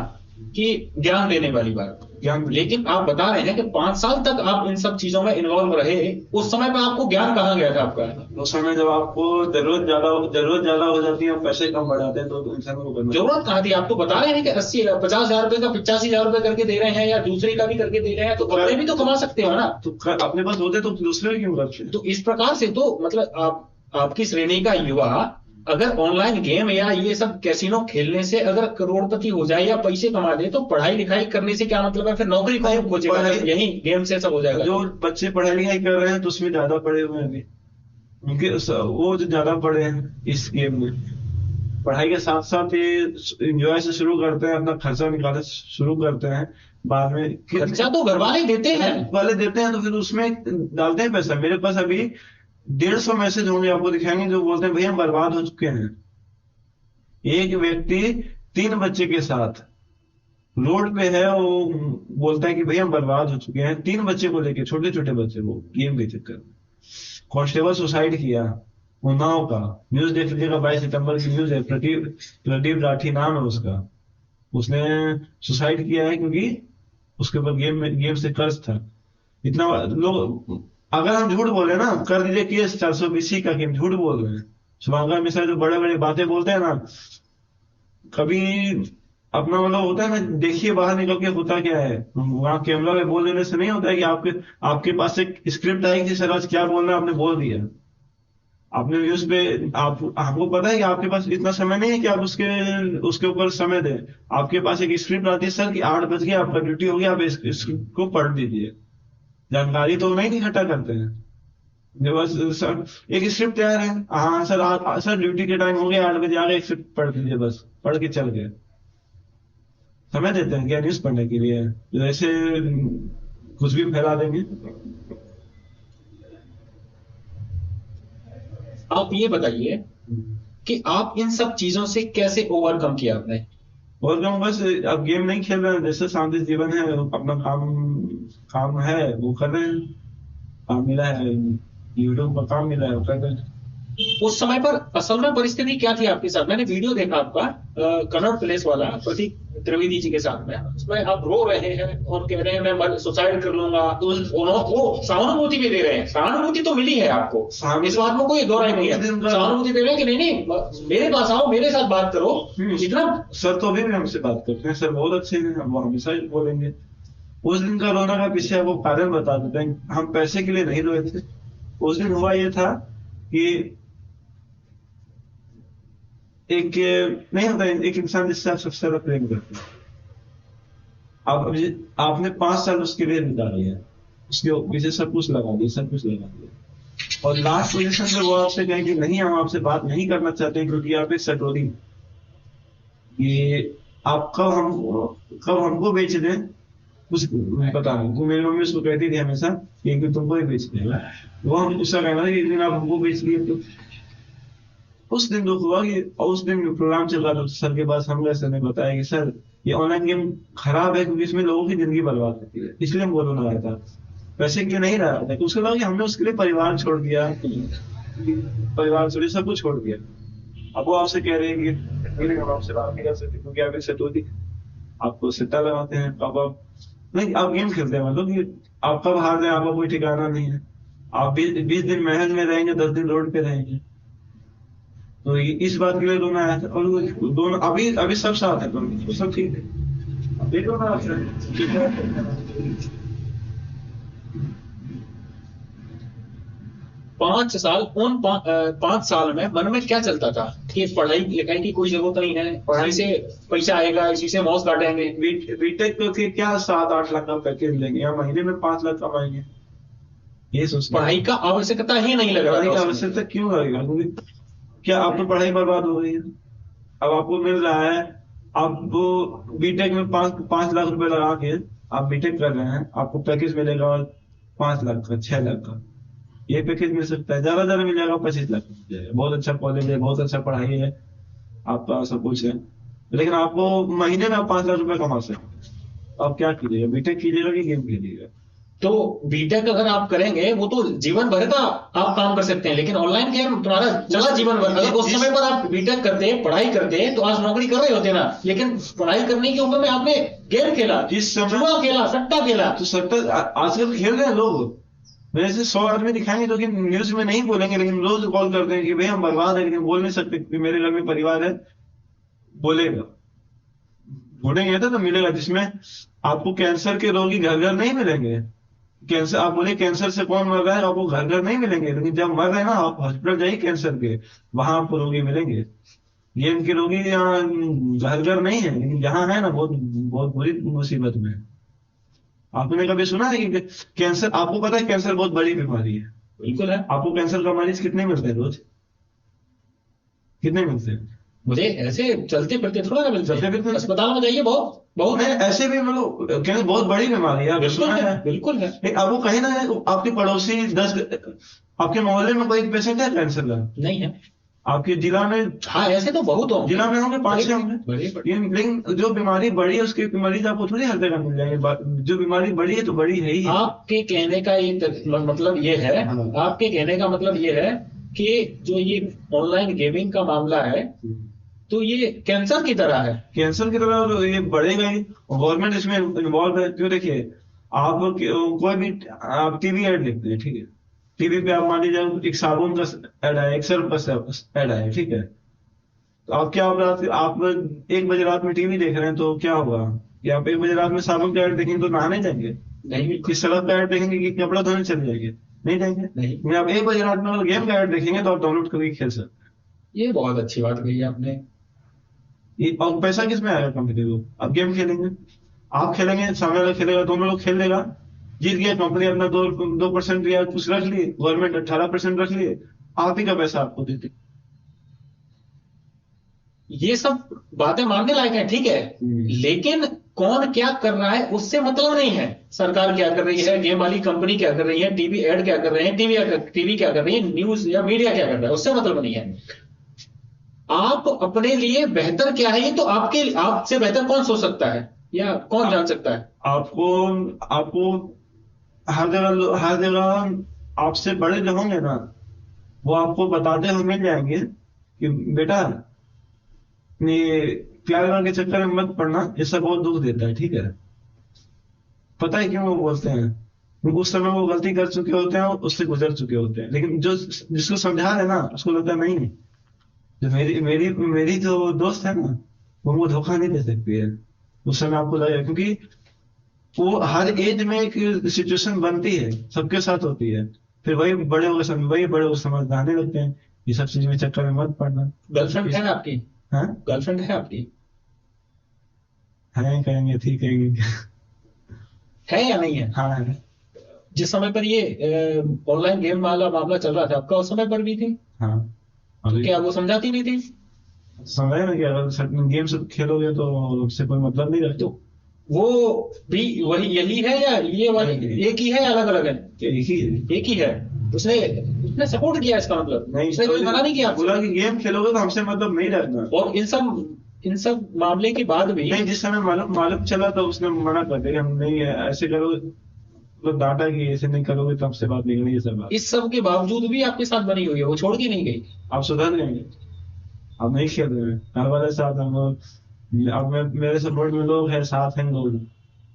कि ज्ञान देने वाली बात। ज्ञान, लेकिन आप बता रहे हैं कि 5 साल तक आप इन सब चीजों में इन्वॉल्व रहे, उस समय पे आपको ज्ञान कहाँ गया था आपका? उस समय जब आपको जरूरत ज्यादा हो जाती है, पैसे कम बढ़ाते हैं, तो इंसान को करना। जरूरत कहाँ थी? आप तो बता रहे हैं कि 50,000 रुपए का 85,000 रुपए करके दे रहे हैं, या दूसरे का भी करके दे रहे हैं, तो अपने भी तो कमा सकते हो ना। तो अपने पास होते तो दूसरे क्यों करते? तो इस प्रकार से तो मतलब आपकी श्रेणी का युवा अगर ऑनलाइन गेम या ये सब कैसीनो खेलने से अगर करोड़पति हो जाए या पैसे कमा दे, तो पढ़ाई लिखाई करने से क्या मतलब है? फिर नौकरी कौन खोजेगा? यही गेम से सब हो जाएगा। जो बच्चे पढ़ाई लिखाई कर रहे हैं तो उसमें ज्यादा पढ़े हुए हैं, उनके वो जो ज्यादा पढ़े हैं इस गेम में, पढ़ाई के साथ साथ ये एंजॉय से शुरू करते हैं, अपना खर्चा निकालना शुरू करते हैं, बाद में खर्चा तो घर वाले देते हैं, वाले देते हैं, तो फिर उसमें डालते हैं पैसा। मेरे पास अभी 150 मैसेज होंगे, आपको दिखाएंगे, जो बोलते हैं भैया हम बर्बाद हो चुके हैं। एक व्यक्ति 3 बच्चे के साथ रोड पे है, वो बोलता है कि भैया हम बर्बाद हो चुके हैं, 3 बच्चे को लेके, छोटे छोटे बच्चे को, गेम के चक्कर में। कांस्टेबल सुसाइड किया उन्नाव का, न्यूज देख लीजिएगा, 22 सितंबर की न्यूज है। प्रदीप राठी नाम है उसका, उसने सुसाइड किया है क्योंकि उसके ऊपर गेम से कर्ज था। इतना लोग, अगर हम झूठ बोले ना, कर दीजिए केस 420 का, कि हम झूठ बोल रहे हैं। शुभंकर मिश्रा जो बड़े बड़े बातें बोलते हैं ना, कभी अपना मतलब होता है ना, देखिए बाहर निकल के होता क्या है, वहां कैमरा में बोल देने से नहीं होता है कि आपके पास एक स्क्रिप्ट आएगी, सर आज क्या बोलना है, आपने बोल दिया। आपने न्यूज पे आपको पता है कि आपके पास इतना समय नहीं है कि आप उसके ऊपर समय दें। आपके पास एक स्क्रिप्ट आती है, सर कि 8 बज गए, आपका ड्यूटी हो गया, आप इस स्क्रिप्ट को पढ़ दीजिए। जानकारी तो नहीं इकट्ठा करते हैं, बस सर एक स्क्रिप्ट तैयार है, हाँ सर ड्यूटी के टाइम हो गया, 8 बजे आ गए, स्क्रिप्ट पढ़ दीजिए, बस पढ़ के चल गए। समय देते हैं क्या न्यूज पढ़ने के लिए? जैसे कुछ भी फैला देंगे। आप ये बताइए कि आप इन सब चीजों से कैसे ओवरकम किया आपने? और हम बस अब गेम नहीं खेल रहे हैं, जैसे शांति जीवन है, अपना काम है वो कर रहे हैं, काम मिला है, यूट्यूब पर काम मिला है वो कर रहे हैं। उस समय पर असल में परिस्थिति क्या थी आपके साथ? मैंने वीडियो देखा आपका कन्नौज प्लेस वाला, प्रतीक त्रिवेदी जी के साथ में, उसमें आप रो रहे हैं और कह रहे हैं मैं सुसाइड कर लूंगा। वो सहानुभूति भी दे रहे हैं, सहानुभूति तो मिली है आपको, इस बात में कोई दो राय नहीं है। सहानुभूति दे रहे हैं कि नहीं मेरे पास आओ, मेरे साथ बात करो, जितना। सर तो अभी भी हमसे बात करते हैं, सर बहुत अच्छे हैं, वो हमेशा बोलेंगे। उस दिन का रोना का पीछे वो कारण बता देते हैं, हम पैसे के लिए नहीं रोए थे। उस दिन हुआ ये था कि एक नहीं होता, एक इंसान जिससे आप सबसे ज्यादा प्रेम करते हैं, आपने 5 साल उसके लिए बिता दिया, उसके पीछे सब कुछ लगा दिया, और लास्ट पोजीशन पे वो आपसे कहें कि नहीं हम आपसे बात नहीं करना चाहते हैं क्योंकि आप एक सटोरी, ये आप कब हमको बेच दें कुछ पता नहीं। वो मेरी मम्मी उसको कहती थी हमेशा कि तुमको ही बेच देगा, वो हम उसका कहना था कि एक दिन आप हमको बेच दिए। तो उस दिन दुख हुआ कि, और उस दिन प्रोग्राम चल रहा था सर के पास, हम गए, सर ने बताया कि सर ये ऑनलाइन गेम खराब है क्योंकि इसमें लोगों की जिंदगी बर्बाद होती है, इसलिए हम बोलना रहा था, वैसे क्यों नहीं रहा था। तो उसके बाद कि हमने उसके लिए परिवार छोड़ दिया, परिवार छोड़ सब कुछ छोड़ दिया। अब वो आपसे कह रहे हैं कि हम आपसे बात नहीं कर सकते क्योंकि आप एक सटोरी, आपको सिट्टा लगाते हैं, आप नहीं आप गेम खेलते हैं, मतलब कि आप कब हार जाए आपका कोई ठिकाना नहीं है। आप 20 दिन महल में रहेंगे, 10 दिन रोड पे रहेंगे। तो इस बात के लिए दोनों आया था, और दोनों अभी सब साथ है, तो सब ठीक है। अभी दोनों ठीक है। 5 साल, उन 5 साल में मन में क्या चलता था कि पढ़ाई लिखाई की कोई जरूरत नहीं है, पढ़ाई से पैसा आएगा, इसी से मौज काटेंगे। बीटेक के क्या 7-8 लाख का पैकेज लेंगे या महीने में 5 लाख कमाएंगे, ये सोचते हैं। पढ़ाई का आवश्यकता ही नहीं लग पढ़ाई का रहा। आवश्यकता क्यों लगेगा, क्योंकि क्या आपको पढ़ाई बर्बाद हो गई है। अब आपको मिल रहा है, आप वो बीटेक में 5 लाख रुपए लगा के आप बीटेक कर रहे हैं, आपको पैकेज मिलेगा 5 लाख का, 6 लाख का, ये पैकेज मिल सकता है। ज्यादा मिल जाएगा 25 लाख, बहुत अच्छा कॉलेज है, बहुत अच्छा पढ़ाई है, आपका सब कुछ है, लेकिन आपको महीने में आप 5 लाख रुपए कमा सकते। आप क्या कीजिएगा, बीटेक कीजिएगा कि गेम खेलिएगा। तो बीटेक अगर आप करेंगे वो तो जीवन भर का आप काम कर सकते हैं, लेकिन ऑनलाइन गेम तुम्हारा चला जीवन भर। अगर उस समय पर आप बीटेक करते, पढ़ाई करते, तो आज नौकरी कर रहे होते ना, लेकिन पढ़ाई करने की उम्र में आपने गेम खेला, जिस समय जुआ खेला, सट्टा खेला। तो सट्टा आजकल खेल रहे हैं लोग, मेरे से 100 आदमी दिखाएंगे जो कि न्यूज में नहीं बोलेंगे, लेकिन रोज कॉल करते हैं कि भाई हम बर्बाद है, लेकिन बोल नहीं सकते कि मेरे घर में परिवार है। बोलेगा, ढूंढेंगे तो मिलेगा, जिसमें आपको कैंसर के रोगी घर घर नहीं मिलेंगे। कैंसर, आप बोले कैंसर से कौन मर रहा है, आपको घर घर नहीं मिलेंगे, लेकिन जब मर रहे हैं ना, आप हॉस्पिटल जाइए कैंसर के, वहां आपको रोगी मिलेंगे। ये इनके रोगी यहाँ घर घर नहीं है, लेकिन जहाँ है ना बहुत बहुत बुरी मुसीबत में है। आपने कभी सुना है कि कैंसर, आपको पता है कैंसर बहुत बड़ी बीमारी है। बिल्कुल है। आपको कैंसर का मरीज कितने मिलते हैं रोज, कितने मिलते हैं? मुझे ऐसे चलते फिरते थोड़ा ना मिलते चलते फिरते? अस्पताल में जाइए, बहुत बहुत नहीं, ऐसे भी मतलब कैंसर बहुत बड़ी बीमारी है, आपने सुना है? बिल्कुल है। नहीं, अब वो कहीं ना आपके पड़ोसी 10, आपके मोहल्ले में कोई पेशेंट है कैंसर का? नहीं है। आपके जिला में, हाँ ऐसे तो बहुत होंगे, जिला में होंगे 5-6 होंगे। बड़े। लेकिन जो बीमारी बड़ी है उसके मरीज आपको थोड़ी हर जगह मिल जाएंगे। जो बीमारी बड़ी है तो बड़ी है ही। आपके कहने का एक मतलब ये है, हाँ। आपके कहने का मतलब ये है कि जो ये ऑनलाइन गेमिंग का मामला है, तो ये कैंसर की तरह है। कैंसर की तरह ये बढ़ेगा ही, गवर्नमेंट इसमें इन्वॉल्व है। क्यों, देखिए आप कोई भी आप टीवी ऐड देखते हैं, ठीक है, टीवी पे आप मान लीजिए एक साबुन का ऐड आया, एक सर्फ का ऐड आया, ठीक है, तो आप क्या, आप 1 बजे रात में टीवी देख रहे हैं तो क्या होगा कि आप 1 बजे रात में साबुन का ऐड देखेंगे तो नहाने जाएंगे? नहीं, किस सड़क का ऐड देखेंगे कि कपड़ा धोने चले जाएंगे? नहीं जाएंगे। नहीं। आप 1 बजे रात में अगर गेम का ऐड देखेंगे तो आप डाउनलोड करके खेल सकते हैं। ये बहुत अच्छी बात कही आपने। और पैसा किस में आएगा कंपनी को? आप गेम खेलेंगे, आप खेलेंगे, सामने वाला खेलेगा, दोनों लोग खेल लेगा, जीत गया, कंपनी अपना 2% या कुछ रख लिए, गवर्नमेंट 18% रख लिए, आप ही का पैसा आपको देती। ये सब बातें मानने लायक है, ठीक है, लेकिन कौन क्या कर रहा है उससे मतलब नहीं है। सरकार क्या कर रही है, गेम वाली कंपनी क्या कर रही है, टीवी ऐड क्या कर रहे हैं, टीवी क्या कर रही है, न्यूज या मीडिया क्या कर रहा है, उससे मतलब नहीं है। आप अपने लिए बेहतर क्या है, ये तो आपसे बेहतर कौन सोच सकता है या कौन जान सकता है? आपको हर जगह आपसे बड़े जो होंगे ना, वो आपको बताते हुए मिल जाएंगे कि बेटा ये प्यार के चक्कर में मत पड़ना, इससे बहुत दुख देता है, ठीक है। पता है क्यों वो बोलते हैं? क्योंकि उस समय वो गलती कर चुके होते हैं, उससे गुजर चुके होते हैं, लेकिन जिसको समझा रहे ना उसको लगता है नहीं, जो मेरी जो दोस्त है ना, वो धोखा नहीं दे सकती है। उस समय आपको लगेगा, क्योंकि वो हर एज में एक सिचुएशन बनती है, सबके साथ होती है, फिर वही बड़े होकर समझदाने लगते हैं। ये सब चीज में चक्कर में मत पड़ना। गर्लफ्रेंड है आपकी? हाँ, गर्लफ्रेंड है आपकी? है, कहेंगे ठीक है है या नहीं है? हाँ है। जिस समय पर ये ऑनलाइन गेम वाला मामला चल रहा था, आपका उस समय पर भी थी, हाँ तो अभी क्या वो समझाती नहीं थी? समय है ना कि अगर गेम से खेलोगे तो उससे कोई मतलब नहीं रखते। तो वो भी वही यही है या ये वाली एक ही है, अलग अलग है? एक ही है। एक ही है। उसने उसने सपोर्ट किया, इसका मतलब नहीं, उसने कोई मना नहीं किया बोला आपसे? कि गेम खेलोगे तो हमसे मतलब नहीं रखना। और इन सब मामले के बाद भी नहीं, जिस समय मालूम मालूम चला तो उसने मना कर दिया कि हम नहीं ऐसे करोगे, मतलब डांटा कि ऐसे नहीं करोगे तो हमसे बात नहीं करनी, ये सब बात। इस सब के बावजूद भी आपके साथ बनी हुई है, वो छोड़ के नहीं गई? आप सुधर गए, आप नहीं खेल रहे हैं, घर वाले साथ हम लोग, अब मेरे सपोर्ट में लोग हैं, साथ हैं लोग।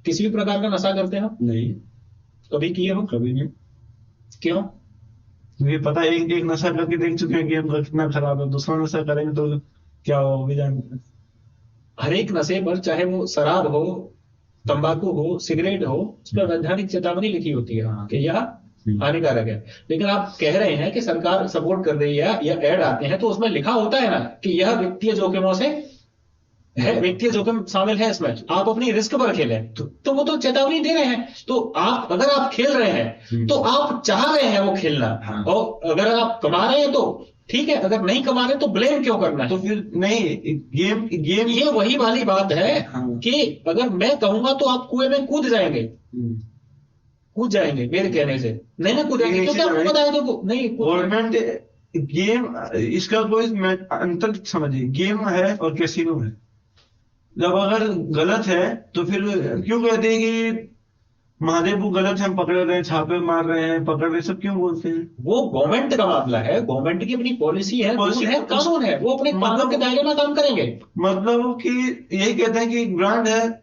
किसी भी प्रकार का नशा करते हो? नहीं, कभी किए हो? कभी नहीं। क्यों? मुझे पता है, एक नशा करके देख चुके हैं गेम का कितना खराब है, दूसरा नशा करेंगे तो क्या हो वो भी जानते हैं। हर एक नशे पर, चाहे वो शराब हो, तंबाकू हो, सिगरेट हो, उस पर वैधानिक चेतावनी लिखी होती है कि यह हानिकारक है। लेकिन आप कह रहे हैं कि सरकार सपोर्ट कर रही है या ऐड आते हैं तो उसमें लिखा होता है ना कि यह वित्तीय जोखिमों से है, वित्तीय जोखिम शामिल है इसमें, आप अपनी रिस्क पर खेलें, तो वो तो चेतावनी दे रहे हैं। तो आप अगर आप खेल रहे हैं तो आप चाह रहे हैं वो खेलना, हाँ। और अगर आप कमा रहे हैं तो ठीक है, अगर नहीं कमा रहे तो ब्लेम क्यों करना है? तो फिर नहीं, गेम गेम ये वही वाली बात है हाँ। कि अगर मैं कहूंगा तो आप कुएं में कूद जाएंगे, कूद जाएंगे मेरे कहने से। नहीं ना कूदेंगे नहीं, क्योंकि आपको नहीं। पता है तो नहीं गवर्नमेंट गेम, इसका कोई अंतर समझिए, गेम है और कैसीनो है। जब अगर गलत है तो फिर क्यों कहते हैं कि महादेव वो गलत है, हम पकड़ रहे हैं, छापे मार रहे हैं, पकड़ रहे हैं, सब क्यों बोलते हैं? वो गवर्नमेंट का मामला है, गवर्नमेंट की अपनी पॉलिसी है, रूल पॉलिसी- है, कानून है, वो अपने कानून के दायरे में काम करेंगे। मतलब कि यही कहते हैं कि ब्रांड है,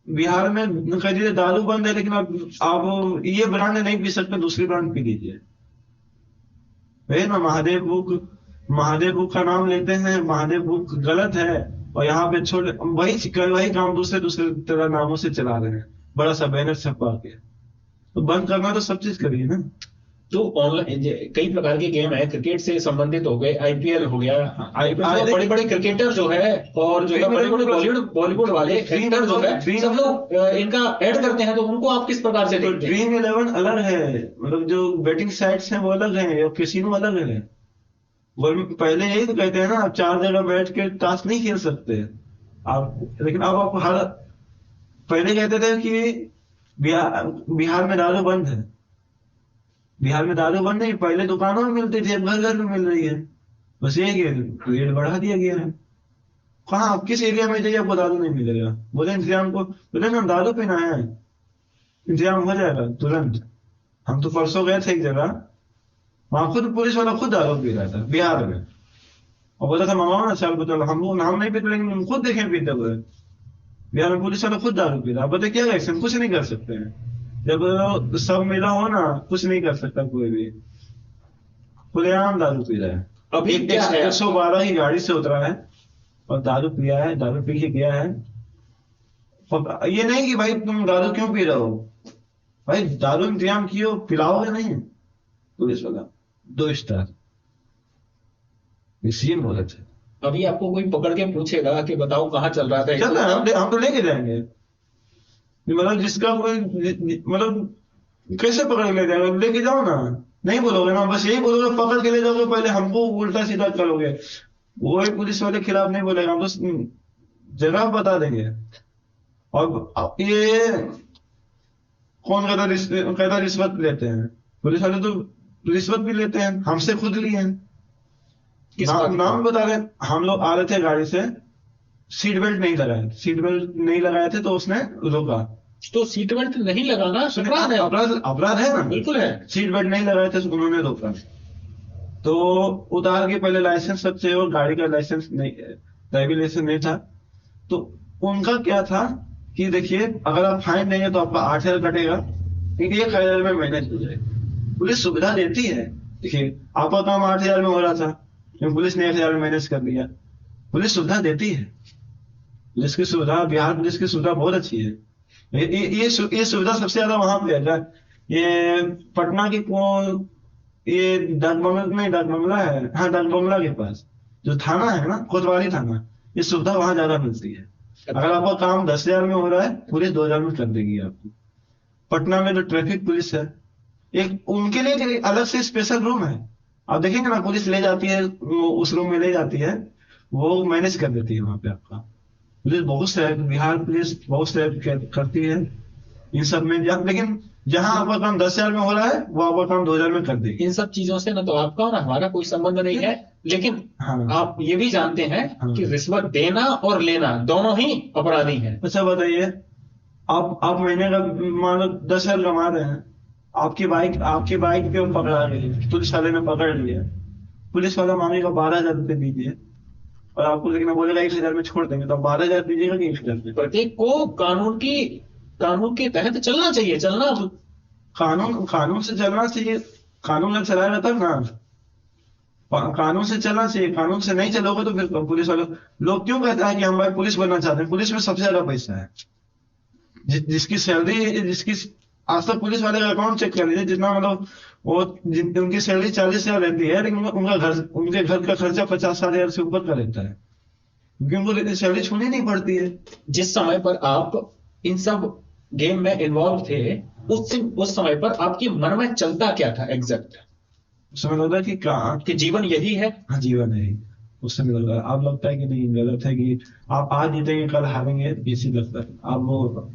बिहार में कह दीजिए दारू बंद है, लेकिन आप ये ब्रांड नहीं पी सकते, दूसरी ब्रांड पी लीजिए। वही ना, महादेव बुक का नाम लेते हैं, महादेव बुक गलत है, और यहाँ पे छोटे वही काम दूसरे दूसरे तरह नामों से चला रहे हैं, बड़ा सा बैनर छपवा के। तो बंद करना तो सब चीज करिए ना। तो ऑनलाइन कई प्रकार के गेम है, क्रिकेट से संबंधित हो गए, आईपीएल हो गया, आईपीएल बड़े बड़े क्रिकेटर जो है और जो है बड़े बड़े बॉलीवुड वाले एक्टर जो है, सब लोग इनका ऐड करते हैं, तो उनको आप किस प्रकार से तो देखते हैं? ड्रीम 11 अलग है, मतलब जो बैटिंग साइट्स हैं वो अलग है, और कैसीनो अलग है। वो पहले यही तो कहते हैं ना, आप 4 जगह बैठ के ताश नहीं खेल सकते आप, लेकिन अब आप हर पहले कहते थे कि बिहार में दारू बंद है, बिहार में दारू बंद नहीं, पहले दुकानों में मिलती थी, अब घर घर में मिल रही है। बस ये रेट बढ़ा दिया गया है। कहाँ आप किस एरिया में जाइए आपको दारू नहीं मिलेगा, बोले इंतजाम को, बोले ना दारू पीना है, इंतजाम हो जाएगा तुरंत। हम तो परसों गए थे एक जगह, वहां खुद पुलिस वाला खुद दारू पी रहा था बिहार में, और बोला था मंगाओ ना 4 बोतल, हम नहीं पीते, लेकिन हम खुद देखें पीते हुए। बिहार में पुलिस वाला खुद दारू पी रहा है, बताए क्या एक्शन, कुछ नहीं कर सकते हैं। जब सब मिला हो ना, कुछ नहीं कर सकता कोई भी, खुलेआम दारू पी रहा है। अभी एक क्या है? 112 की गाड़ी से उतरा है और दारू पिया है, दारू पी के गया है। ये नहीं कि भाई तुम दारू क्यों पी रहे हो, भाई दारू इंतजाम किए हो, पिलाओगे नहीं। पुलिस वाला 2 स्टार, सीएम बोले थे। अभी आपको कोई पकड़ के पूछेगा कि बताओ कहाँ चल रहा था, चल रहा है, हम तो लेके जाएंगे, मतलब जिसका कोई मतलब कैसे पकड़ के ले जाएगा, लेके जाओ ना, नहीं बोलोगे ना, बस यही बोलोगे पकड़ के ले जाओगे, पहले हमको उल्टा सीधा करोगे, वही पुलिस वाले के खिलाफ नहीं बोलेगा, हम तो जगह बता देंगे। और ये कौन कहता रिश्वत लेते हैं, पुलिस वाले तो रिश्वत भी लेते हैं, हमसे खुद लिए हैं। नाम बता रहे, हम लोग आ रहे थे गाड़ी से, सीट बेल्ट नहीं लगाए थे, तो उसने रोका। तो सीट बेल्ट नहीं लगाना अपराध है, अपराध है ना, बिल्कुल है। सीट बेल्ट नहीं लगाए थे, उन्होंने रोका, तो उतार के पहले लाइसेंस सब चाहिए, और गाड़ी का लाइसेंस नहीं, ड्राइविंग लाइसेंस नहीं था। तो उनका क्या था कि देखिए अगर आप फाइन देंगे तो आपका 8,000 कटेगा, क्योंकि 1,000 में मैनेज हो जाएगा। पुलिस सुविधा देती है, देखिए आपका काम 8,000 में हो रहा था, पुलिस ने 1,000 में मैनेज कर दिया। पुलिस सुविधा देती है, पुलिस की सुविधा, बिहार पुलिस की सुविधा बहुत अच्छी है। ये सुविधा सबसे ज्यादा वहां पे है, ये पटना की ये डाक बंगला है, हाँ डाक बंगला के पास जो थाना है ना, कोतवाली थाना, ये सुविधा वहां ज्यादा मिलती है। अगर आपका काम 10,000 में हो रहा है, पुलिस 2,000 में कर देगी आपको। पटना में जो ट्रैफिक पुलिस है, एक उनके लिए एक अलग से स्पेशल रूम है। आप देखेंगे ना, पुलिस ले जाती है, वो उस रूम में ले जाती है, वो मैनेज कर देती है वहां पे आपका। पुलिस बहुत से, बिहार पुलिस बहुत से करती है इन सब में। लेकिन जहां आपका काम 10,000 में हो रहा है, वो आपका काम 2,000 में कर देगी। इन सब चीजों से ना तो आपका और हमारा कोई संबंध नहीं है, लेकिन हाँ। आप ये भी जानते हैं हाँ। कि रिश्वत देना और लेना दोनों ही अपराधी हैं। अच्छा बताइए, आप महीने का मान लो 10,000 कमा रहे हैं, आपकी बाइक पे वो पकड़ा गई, पुलिस वाले ने पकड़ लिया, पुलिस वाला मांगेगा 12,000 रुपये दीजिए, और आपको लेकिन बोलेगा 1,000 में छोड़ देंगे, तो आप 12,000 दीजिएगा कि 1,000 में? प्रत्येक को कानून के तहत चलना चाहिए। कानून से चलना चाहिए। कानून जब चलाएगा तब ना, कानून से चलना चाहिए। कानून से नहीं चलोगे तो फिर पुलिस वाले लोग क्यों कहते हैं कि हम भाई पुलिस बनना चाहते हैं? पुलिस में सबसे ज्यादा पैसा है। जिसकी सैलरी आज तक पुलिस वाले का अकाउंट चेक कर लीजिए, जितना मतलब वो उनकी सैलरी 40,000 रहती है, लेकिन उनके घर का खर्चा 50-60,000 से ऊपर का रहता है, क्योंकि उनको सैलरी छूनी नहीं पड़ती है। जिस समय पर आप इन सब गेम में इन्वॉल्व थे, उस समय पर आपके मन में चलता क्या था एग्जैक्ट? उस समय लगता है कि कि जीवन यही है। हाँ, जीवन है। उस समय लगता है, आप लगता है कि नहीं, गलत है कि आप आज जीतेंगे कल हारेंगे, इसी लगता है आप वो।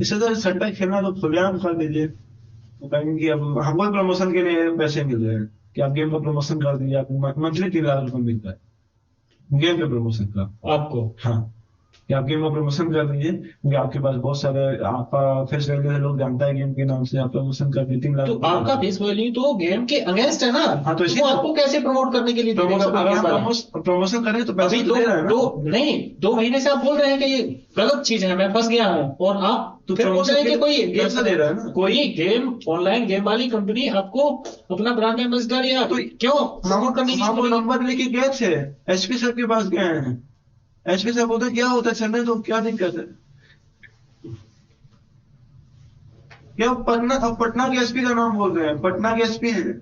इससे तो सट्टा खेलना तो खुलेआम कर दीजिए। वो कहेंगे कि अब हमको प्रमोशन के लिए पैसे मिल रहे हैं कि आप गेम का प्रमोशन कर दीजिए, आपको मंथली 3,00,000 रुपये मिलता है गेम के प्रमोशन का आपको। हाँ, कि आप गेम का प्रमोशन कर दीजिए, क्योंकि आपके पास बहुत सारे, आपका फेस वैल्यू है, लोग जानता है गेम के नाम से, आप प्रमोशन कर दीजिए 3,00,000। तो आपका फेस वैल्यू तो गेम के अगेंस्ट है ना। हाँ, तो वो आपको कैसे प्रमोट करने के लिए देगा? प्रमोशन करें तो पैसे अभी तो दे रहा है ना। 2 महीने से आप बोल रहे हैं कि ये गलत चीज है, मैं फंस गया हूँ, और आप तो फिर बोल रहे हैं कि कोई पैसा दे रहा है ना। कोई गेम ऑनलाइन गेम वाली कंपनी आपको अपना ब्रांड एम्बेसडर या तो क्यों प्रमोट करने की? हम वो नंबर लेके गए थे, एसपी साहब के पास गए हैं। एसपी साहब बोलते क्या होता है सर, तो क्या दिक्कत है? क्या पटना के एसपी का नाम बोल रहे हैं? पटना के एसपी हैं।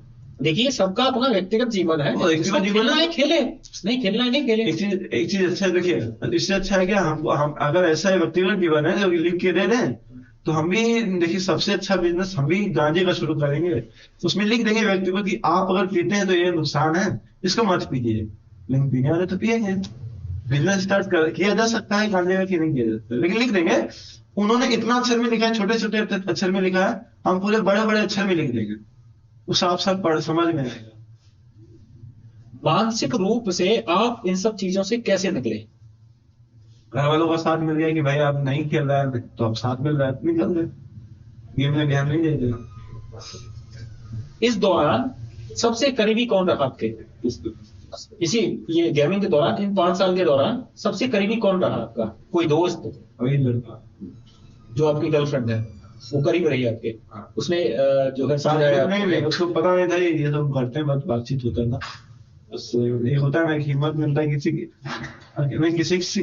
देखिए, सबका अपना व्यक्तिगत जीवन है, व्यक्तिगत जीवन खेलना है खेले, नहीं खेलना है नहीं खेले। एक चीज अच्छा है, देखिए, इससे अच्छा है क्या, हम अगर ऐसा व्यक्तिगत जीवन है जो लिख के दे दें, तो हम भी देखिए सबसे अच्छा बिजनेस हम भी गांजे का शुरू करेंगे। उसमें लिख देंगे व्यक्तिगत कि आप अगर पीते हैं तो ये नुकसान है, इसको मत पीजिए, लेकिन पीने वाले तो पिएंगे। बिजनेस स्टार्ट किया जा सकता है गांजे का, कि नहीं किया जा सकता, लेकिन लिख देंगे। उन्होंने इतना अक्षर में लिखा है, छोटे छोटे अक्षर में लिखा है, हम पूरे बड़े बड़े अक्षर में लिख देंगे, वो साफ साफ पढ़ समझ में आएगा। मानसिक रूप से आप इन सब चीजों से कैसे निकले? घर वालों का साथ मिल गया कि भाई आप नहीं खेल रहा है तो आप साथ मिल रहा है, निकल गए, गेम में ध्यान नहीं दे देना। इस दौरान सबसे करीबी कौन रहा आपके? इसी ये गेमिंग के दौरान, इन 5 साल के दौरान सबसे करीबी कौन रहा आपका? कोई दोस्त? वही लड़का जो आपकी गर्लफ्रेंड है वो करीब रही आपके? उसने जो है समझाया? नहीं, उसको पता नहीं था ये सब करते हैं, बस बातचीत होता था, बस ये होता है ना कि हिम्मत मिलता है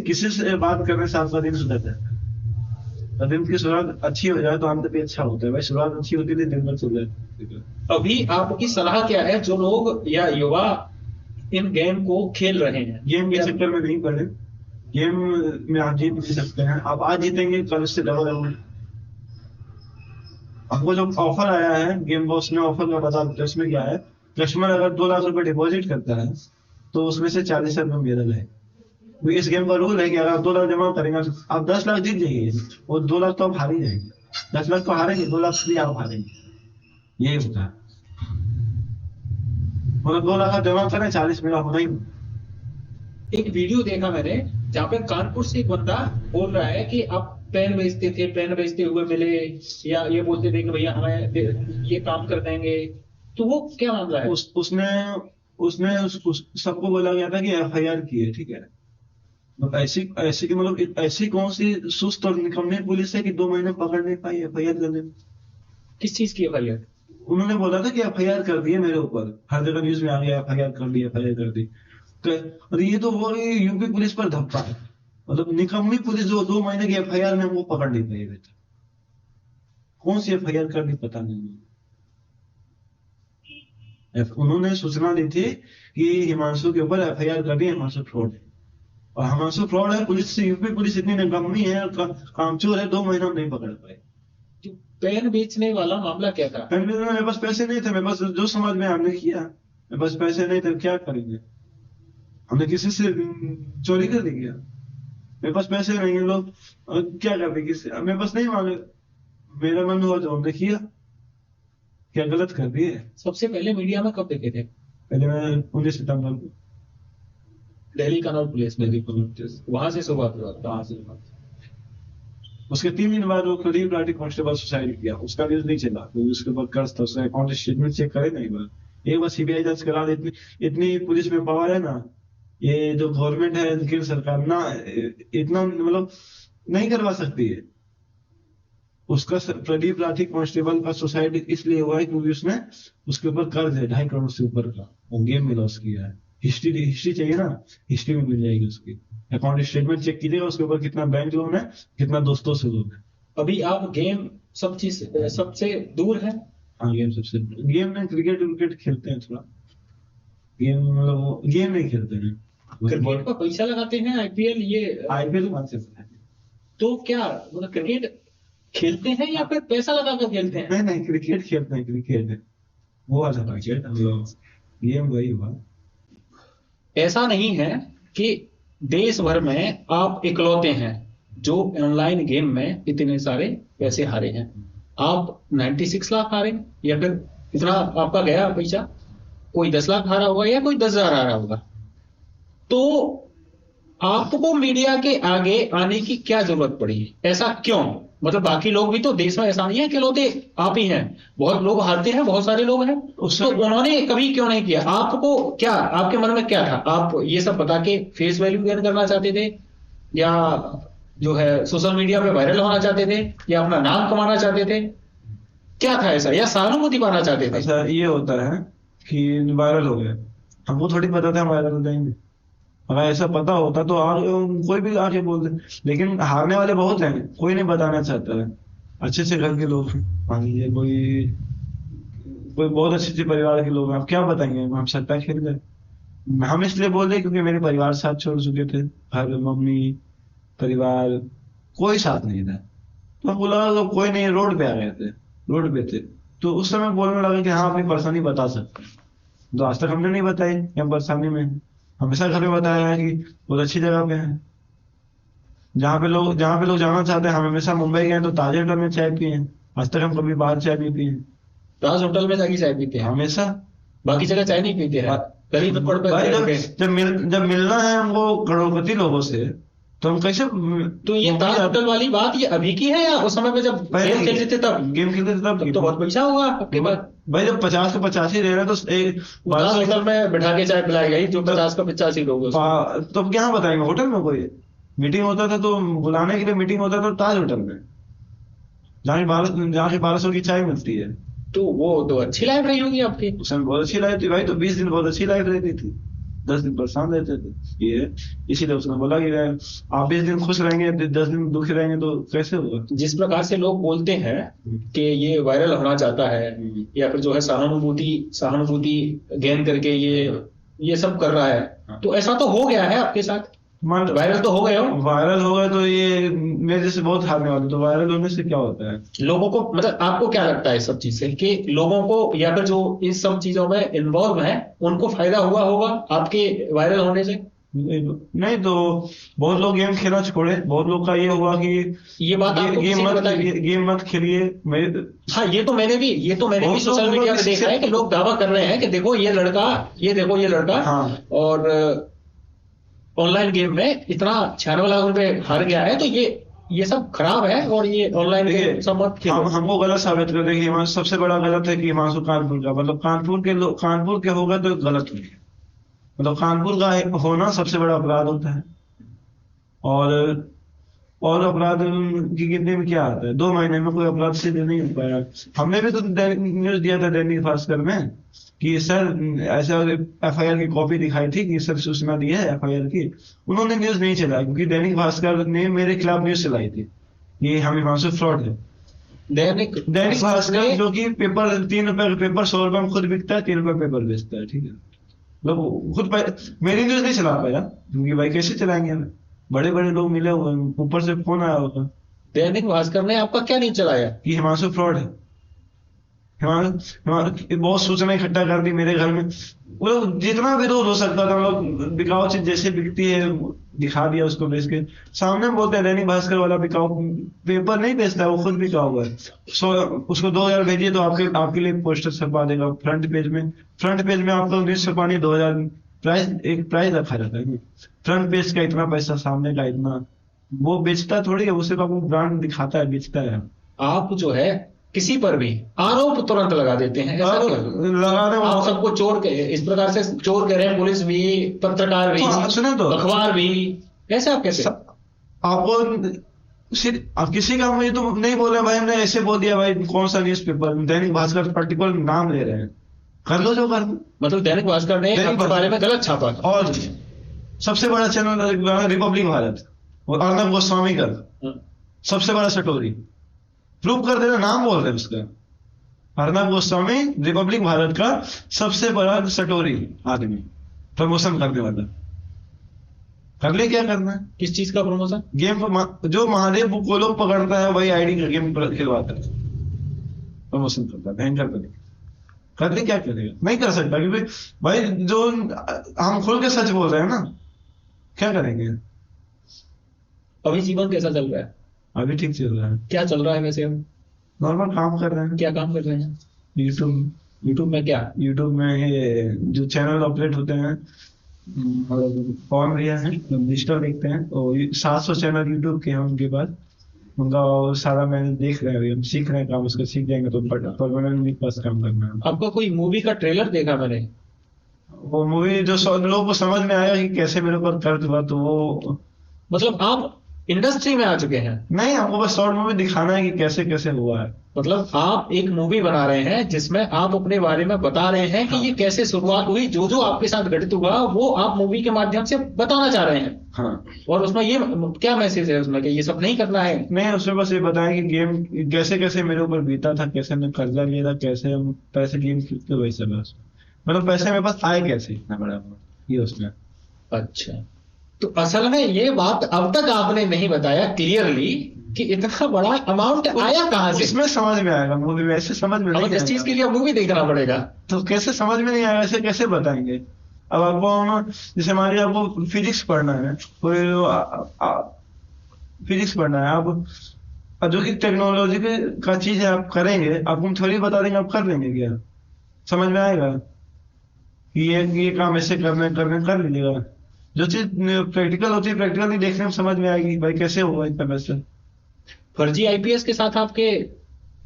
किसी से बात करने से आपका दिन सुधरता है। दिन की शुरुआत अच्छी हो जाए तो अंत भी अच्छा होता है। भाई शुरुआत अच्छी होती थी, दिन भर सुधर जाए। अभी आपकी सलाह क्या है जो लोग या युवा इन गेम को खेल रहे हैं? गेम के चक्कर में नहीं पड़े, गेम में आप जीत भी सकते हैं। आप आज जीतेंगे, कल से डबल होंगे। हमको जो ऑफर आया है गेम बॉक्स ने, ऑफर का बता देते हैं उसमें क्या है। कस्टमर अगर 2 लाख रुपए डिपॉजिट करता है तो उसमें से 40,000 रुपये मेरा है। इस गेम का रूल है कि अगर आप 2 लाख जमा करेंगे, आप 10 लाख जीत जाएंगे, वो 2 लाख तो आप हार ही जाएंगे। 10 लाख तो हारेंगे, 2 लाख भी आप हारेंगे, यही होता है। मतलब 2 लाख आप जमा करें, 40 मेरा होना ही। एक वीडियो देखा मैंने जहाँ पे कानपुर से एक बंदा बोल रहा है कि आप पेन बेचते थे, पेन बेचते हुए मिले, या ये बोलते थे कि भैया हमें ये काम कर देंगे, तो वो क्या मामला है? उसने सबको बोला गया था कि FIR की है, ठीक है। तो ऐसी कि मतलब ऐसी कौन सी सुस्त और निकम्मी पुलिस है कि 2 महीने पकड़ नहीं पाई FIR करने में। किस चीज की FIR? उन्होंने बोला था कि FIR कर दी है मेरे ऊपर, हर जगह न्यूज में आ गया FIR कर दी, FIR कर दी। और ये तो वो यूपी पुलिस पर धप्पा है, मतलब निकम्मी पुलिस जो 2 महीने की FIR में वो पकड़ नहीं पाई। कौन सी FIR कर दी पता नहीं। उन्होंने सूचना दी थी कि हिमांशु के ऊपर FIR कर दी, हिमांशु फ्रॉड है, और हिमांशु फ्रॉड है। पुलिस से यूपी पुलिस इतनी निकम्मी है और कामचोर है, 2 महीना नहीं पकड़ पाए। पेन बेचने वाला मामला क्या था? पेन बेचने में मेरे पास पैसे नहीं थे, मेरे पास जो समाज में हमने किया, मेरे पास पैसे नहीं थे, क्या करेंगे? हमने किसी से चोरी कर दी क्या? मेरे पास पैसे नहीं है, लोग क्या करते किसी, मेरे पास नहीं मांगे, मेरा मन हुआ जो हमने किया। क्या गलत कर दिए? सबसे पहले मीडिया में कब देखे थे? पहले मैं 19 सितंबर को दिल्ली कनॉट पुलिस में, वहां से शुरुआत हुआ था। वहां से उसके 3 दिन बाद वो करीब राठी कांस्टेबल सुसाइड किया, उसका न्यूज नहीं चला क्योंकि उसके ऊपर कर्ज था, उसका अकाउंट स्टेटमेंट चेक करे नहीं। एक बार सीबीआई जांच करा दे, इतनी पुलिस में पावर है ना, ये जो गवर्नमेंट है इनकी सरकार ना, इतना मतलब नहीं करवा सकती है। उसका प्रदीप राठी कांस्टेबल का सुसाइड इसलिए हुआ है क्योंकि उसने उसके ऊपर कर्ज है 2.5 करोड़ से ऊपर का, वो गेम में लॉस किया है। हिस्ट्री चाहिए ना, हिस्ट्री में मिल जाएगी उसकी, अकाउंट स्टेटमेंट चेक कीजिएगा, उसके ऊपर कितना बैंक लोन है, कितना दोस्तों से लोन है। अभी आप गेम सब चीज सबसे दूर है? हाँ, गेम में क्रिकेट खेलते हैं थोड़ा, गेम मतलब गेम नहीं खेलते हैं। क्रिकेट का पैसा लगाते हैं, आईपीएल ये आईपीएल कौन से है? तो क्या मतलब क्रिकेट खेलते हैं या फिर पैसा लगा कर खेलते हैं? नहीं क्रिकेट खेलते हैं, क्रिकेट वो वाला क्रिकेट, गेम वही हुआ। ऐसा नहीं है कि देश भर में आप इकलौते हैं जो ऑनलाइन गेम में इतने सारे पैसे हारे हैं। आप 96 लाख हारे या फिर इतना आपका गया पैसा, कोई 10 लाख हारा होगा या कोई 10,000 हारा होगा। तो आपको मीडिया के आगे आने की क्या जरूरत पड़ी? ऐसा क्यों? मतलब बाकी लोग भी तो देश में, ऐसा नहीं है कि इकलौते आप ही हैं, बहुत लोग हारते हैं, बहुत सारे लोग हैं। तो उन्होंने कभी क्यों नहीं किया? आपको क्या, आपके मन में क्या था? आप ये सब बता के फेस वैल्यू गेन करना चाहते थे, या जो है सोशल मीडिया पे वायरल होना चाहते थे, या अपना नाम कमाना चाहते थे? क्या था ऐसा, या सहानुभूति पाना चाहते थे? ऐसा ये होता है कि वायरल हो गए, हमको थोड़ी पता था हम वायरल हो जाएंगे। अगर ऐसा पता होता तो कोई भी आके बोल दे, लेकिन हारने वाले बहुत हैं, कोई नहीं बताना चाहता है। अच्छे से घर के लोग मान लीजिए, कोई बहुत अच्छे परिवार के लोग, आप क्या बताएंगे? हम सट्टा खेल गए। हम इसलिए बोल रहे क्योंकि मेरे परिवार साथ छोड़ चुके थे, घर मम्मी परिवार कोई साथ नहीं था, तो बोला तो कोई नहीं, रोड पे आ गए थे, रोड पे थे, तो उस समय बोलने लगा कि हाँ अपनी परेशानी बता सकते। तो आज तक हमने नहीं बताई कि हम परेशानी में, हमेशा घर में बताया है कि बहुत अच्छी जगह पे है, जहाँ पे लोग जाना चाहते हैं। हम हमेशा मुंबई गए तो ताज होटल में चाय पिए, आज तक हम कभी बाहर चाय नहीं पिए। ताज होटल में जाके चाय पीते हैं हमेशा, बाकी जगह चाय नहीं पीते हैं। गरीब जब मिलना है हमको करोड़पति लोगों से, तो हम कैसे? तो ये ताज होटल वाली बात ये अभी की है या उस समय पे जब गेम खेलते थे तब? गेम खेलते थे तब तो बहुत पैसा होगा आपके पास भाई। जब 50 के 85 रह रहे तो ताज होटल में बैठा के चाय पिलाई गई जो 50 का 85 लोग, तो अब क्या बताएंगे? होटल में कोई मीटिंग होता था तो बुलाने के लिए मीटिंग होता था ताज होटल में, जहाँ से 1200 की चाय मिलती है। तो वो तो अच्छी लाइफ रही होगी आपकी। उस समय बहुत अच्छी लाइफ थी भाई, तो 20 दिन बहुत अच्छी लाइफ रहती थी, 10 दिन परेशान रहते थे। ये इसीलिए उसने बोला कि आप 20 दिन खुश रहेंगे, 10 दिन दुखी रहेंगे, तो कैसे होगा? जिस प्रकार से लोग बोलते हैं कि ये वायरल होना चाहता है या फिर जो है सहानुभूति गेन करके ये सब कर रहा है, तो ऐसा तो हो गया है आपके साथ, वायरल तो हो गए हो। वायरल हो गए तो ये मेरे जैसे बहुत हारने वाले, तो वायरल होने से क्या होता है? लोगों को मतलब आपको क्या लगता है इस सब चीज से कि लोगों को या फिर जो इस सब चीजों में इन्वॉल्व है उनको फायदा हुआ होगा आपके वायरल होने से? नहीं तो बहुत लोग गेम खेलना छोड़े, बहुत लोग का ये हुआ कि ये बात गेम मत खेलिए। हाँ, ये तो मैंने भी सोशल मीडिया पे देखा है कि लोग दावा कर रहे हैं कि देखो ये लड़का हाँ। और ऑनलाइन गेम में इतना 96 लाख रुपए हार गया है, तो ये सब खराब है और ये ऑनलाइन गेम सब मत खेलो। हमको गलत साबित कर देंगे। हिमांशु सबसे बड़ा गलत है कि हिमांशु कानपुर का, मतलब कानपुर के होगा तो गलत हो गया, मतलब कानपुर का होना सबसे बड़ा अपराध होता है। और अपराध की गिनती में क्या आता है? 2 महीने में कोई अपराध सिद्ध नहीं हो पाया। हमने भी तो न्यूज दिया था दैनिक भास्कर में कि सर ऐसा FIR की कॉपी दिखाई थी कि सर सूचना दी है FIR की, उन्होंने न्यूज नहीं चलाई क्योंकि दैनिक भास्कर ने मेरे खिलाफ न्यूज चलाई थी ये हम हिमांशु फ्रॉड है। दैनिक भास्कर जो कि पेपर 3 रुपए का पेपर 100 रुपए में खुद बिकता है, 3 रुपए पेपर बेचता है, ठीक है। मतलब खुद मेरी न्यूज नहीं चला पाया क्योंकि भाई कैसे चलाएंगे हमें? बड़े बड़े लोग मिले हुए, ऊपर से फोन आया होगा दैनिक भास्कर ने आपका क्या न्यूज चलाया? कि हिमांशु फ्रॉड है। हिमांशु बहुत सूचना इकट्ठा कर दी मेरे घर में, वो लोग जितना विरोध हो सकता था, मतलब बिकाऊ चीज जैसे बिकती है दिखा दिया उसको बेच के। सामने में बोलते हैं दैनिक भास्कर वाला बिकाऊ पेपर नहीं बेचता, वो खुद बिका हुआ है। उसको 2000 भेजिए तो आपके लिए पोस्टर छपवा देगा फ्रंट पेज में आपको न्यूज छपानी 2000 प्राइस रखा रहता है। फ्रंट पेज का इतना पैसा, सामने का इतना। वो बेचता थोड़ी है, वो सिर्फ आपको ब्रांड दिखाता है, बेचता है। आप जो है किसी पर भी आरोप तुरंत लगा देते हैं, ऐसा क्यों? लगाने आप सबको चोर के इस प्रकार से चोर कह रहे हैं, पुलिस भी, पत्रकार भी, सुने तो अखबार भी, ऐसे आप कैसे? आपको सिर्फ आप किसी का मुझे तो नहीं बोले भाई, हमने ऐसे बोल दिया भाई, कौन सा न्यूज़पेपर दैनिक भास्कर पर्टिकुलर नाम ले रहे हैं, कर लो जो कर। मतलब दैनिक भास्कर ने आपके बारे में गलत छापा। और सबसे बड़ा चैनल रिपब्लिक भारत और अर्नब गोस्वामी का सबसे बड़ा सटोरी प्रूव कर देना, नाम बोल रहे हैं उसका। अर्नब गोस्वामी रिपब्लिक भारत का सबसे बड़ा सटोरी आदमी, प्रमोशन करने वाला। कर ले, क्या करना है? किस चीज का प्रमोशन? गेम जो महादेव को लोग पकड़ता है वही आईडी का गेम खिलवाता है, प्रमोशन करता है। भयंकर करेगा, कर ले, क्या करेगा? नहीं कर सकता, क्योंकि भाई जो हम खुल के सच बोल रहे हैं ना, क्या करेंगे? अभी जीवन कैसा चल रहा है? अभी ठीक चल रहा है। क्या चल रहा है वैसे? हम नॉर्मल काम कर रहे हैं। क्या काम कर रहे हैं? यूट्यूब में क्या? यूट्यूब में ये जो चैनल ऑपरेट होते हैं, कौन भैया है डिजिटल देखते हैं, तो 700 चैनल यूट्यूब के हैं उनके पास। उनका सारा मैंने देख रहे हैं, हम सीख रहे हैं काम, उसका सीख जाएंगे तो परमानेंट पास काम करना है। आपका कोई मूवी का ट्रेलर देखा मैंने, वो मूवी जो लोगों को समझ में आया कि कैसे मेरे ऊपर कर्ज हुआ, तो वो मतलब आप इंडस्ट्री में आ चुके हैं? नहीं, हमको बस शॉर्ट मूवी दिखाना है कि कैसे कैसे हुआ है। मतलब आप एक मूवी बना रहे हैं जिसमें आप अपने बारे में बता रहे हैं कि ये कैसे शुरुआत हुई, जो जो आपके साथ घटित हुआ वो आप मूवी के माध्यम से बताना चाह रहे हैं। हाँ, और उसमें ये क्या मैसेज है उसमें कि ये सब नहीं करना है? नहीं, उसमें बस ये बताया कि गेम कैसे कैसे मेरे ऊपर बीता था, कैसे मैं कर्जा लिया था, कैसे हम पैसे गेम खेलते, वही सब है। मतलब पैसे मेरे पास आए कैसे, इतना बड़ा ये उसमें। अच्छा, तो असल में ये बात अब तक आपने नहीं बताया क्लियरली कि इतना बड़ा अमाउंट आया कहाँ से। इसमें समझ में आएगा, मूवी में ऐसे समझ में नहीं अब इस चीज आएगा। के लिए मूवी देखना पड़ेगा। तो कैसे समझ में नहीं आएगा, ऐसे कैसे बताएंगे? अब आपको हम जैसे मान लीजिए आपको फिजिक्स पढ़ना है, कोई फिजिक्स पढ़ना है, आप जो कि टेक्नोलॉजी का चीज है आप करेंगे, आपको हम थोड़ी बता देंगे, आप कर लेंगे क्या? समझ में आएगा कि ये काम ऐसे करना कर लीजिएगा। जो चीज प्रैक्टिकल होती है, प्रैक्टिकली देखने में समझ में आएगी भाई कैसे होगा इतना पैसा। फर्जी आईपीएस के साथ आपके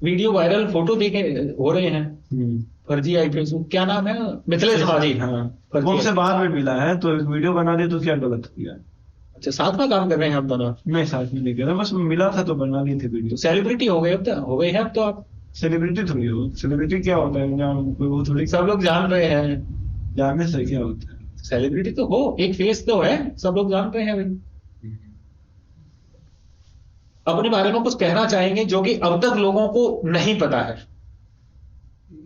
वीडियो वायरल फोटो देखे हो रहे हैं। फर्जी आईपीएस, क्या नाम है? मिथिलेश माझी। हाँ, फर्जी वो हमसे बाद में मिला है तो वीडियो बना दे तो क्या गलत किया? अच्छा, साथ में काम कर रहे हैं आप दोनों? नहीं, साथ में नहीं कर रहा, बस मिला था तो बना लिए थे वीडियो। तो सेलिब्रिटी हो गए अब तो, हो गए हैं अब तो आप। सेलिब्रिटी थोड़ी हो, सेलिब्रिटी क्या होता है? वो थोड़ी सब लोग जान रहे हैं। जानने से क्या होता है? सेलिब्रिटी तो हो, एक फेस तो है, सब लोग जानते हैं भाई। अपने बारे में कुछ कहना चाहेंगे जो कि अब तक लोगों को नहीं पता है?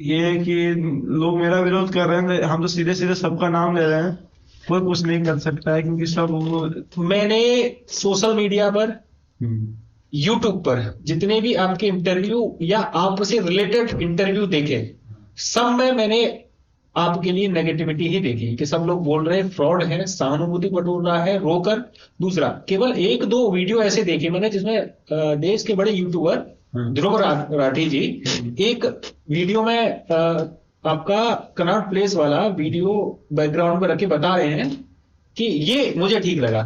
ये कि लोग मेरा विरोध कर रहे हैं, हम तो सीधे सीधे सबका नाम ले रहे हैं, कोई कुछ नहीं कर सकता है क्योंकि सब मैंने सोशल मीडिया पर, यूट्यूब पर जितने भी आपके इंटरव्यू या आपसे रिलेटेड इंटरव्यू देखे, सब में मैंने आपके लिए नेगेटिविटी ही देखी कि सब लोग बोल रहे हैं फ्रॉड है, सहानुभूति बटोर रहा है, रोकर। दूसरा, केवल एक दो वीडियो ऐसे देखे मैंने जिसमें देश के बड़े यूट्यूबर ध्रुव राठी जी एक वीडियो में आपका कनॉट प्लेस वाला वीडियो बैकग्राउंड पर रख के बता रहे हैं कि ये मुझे ठीक लगा।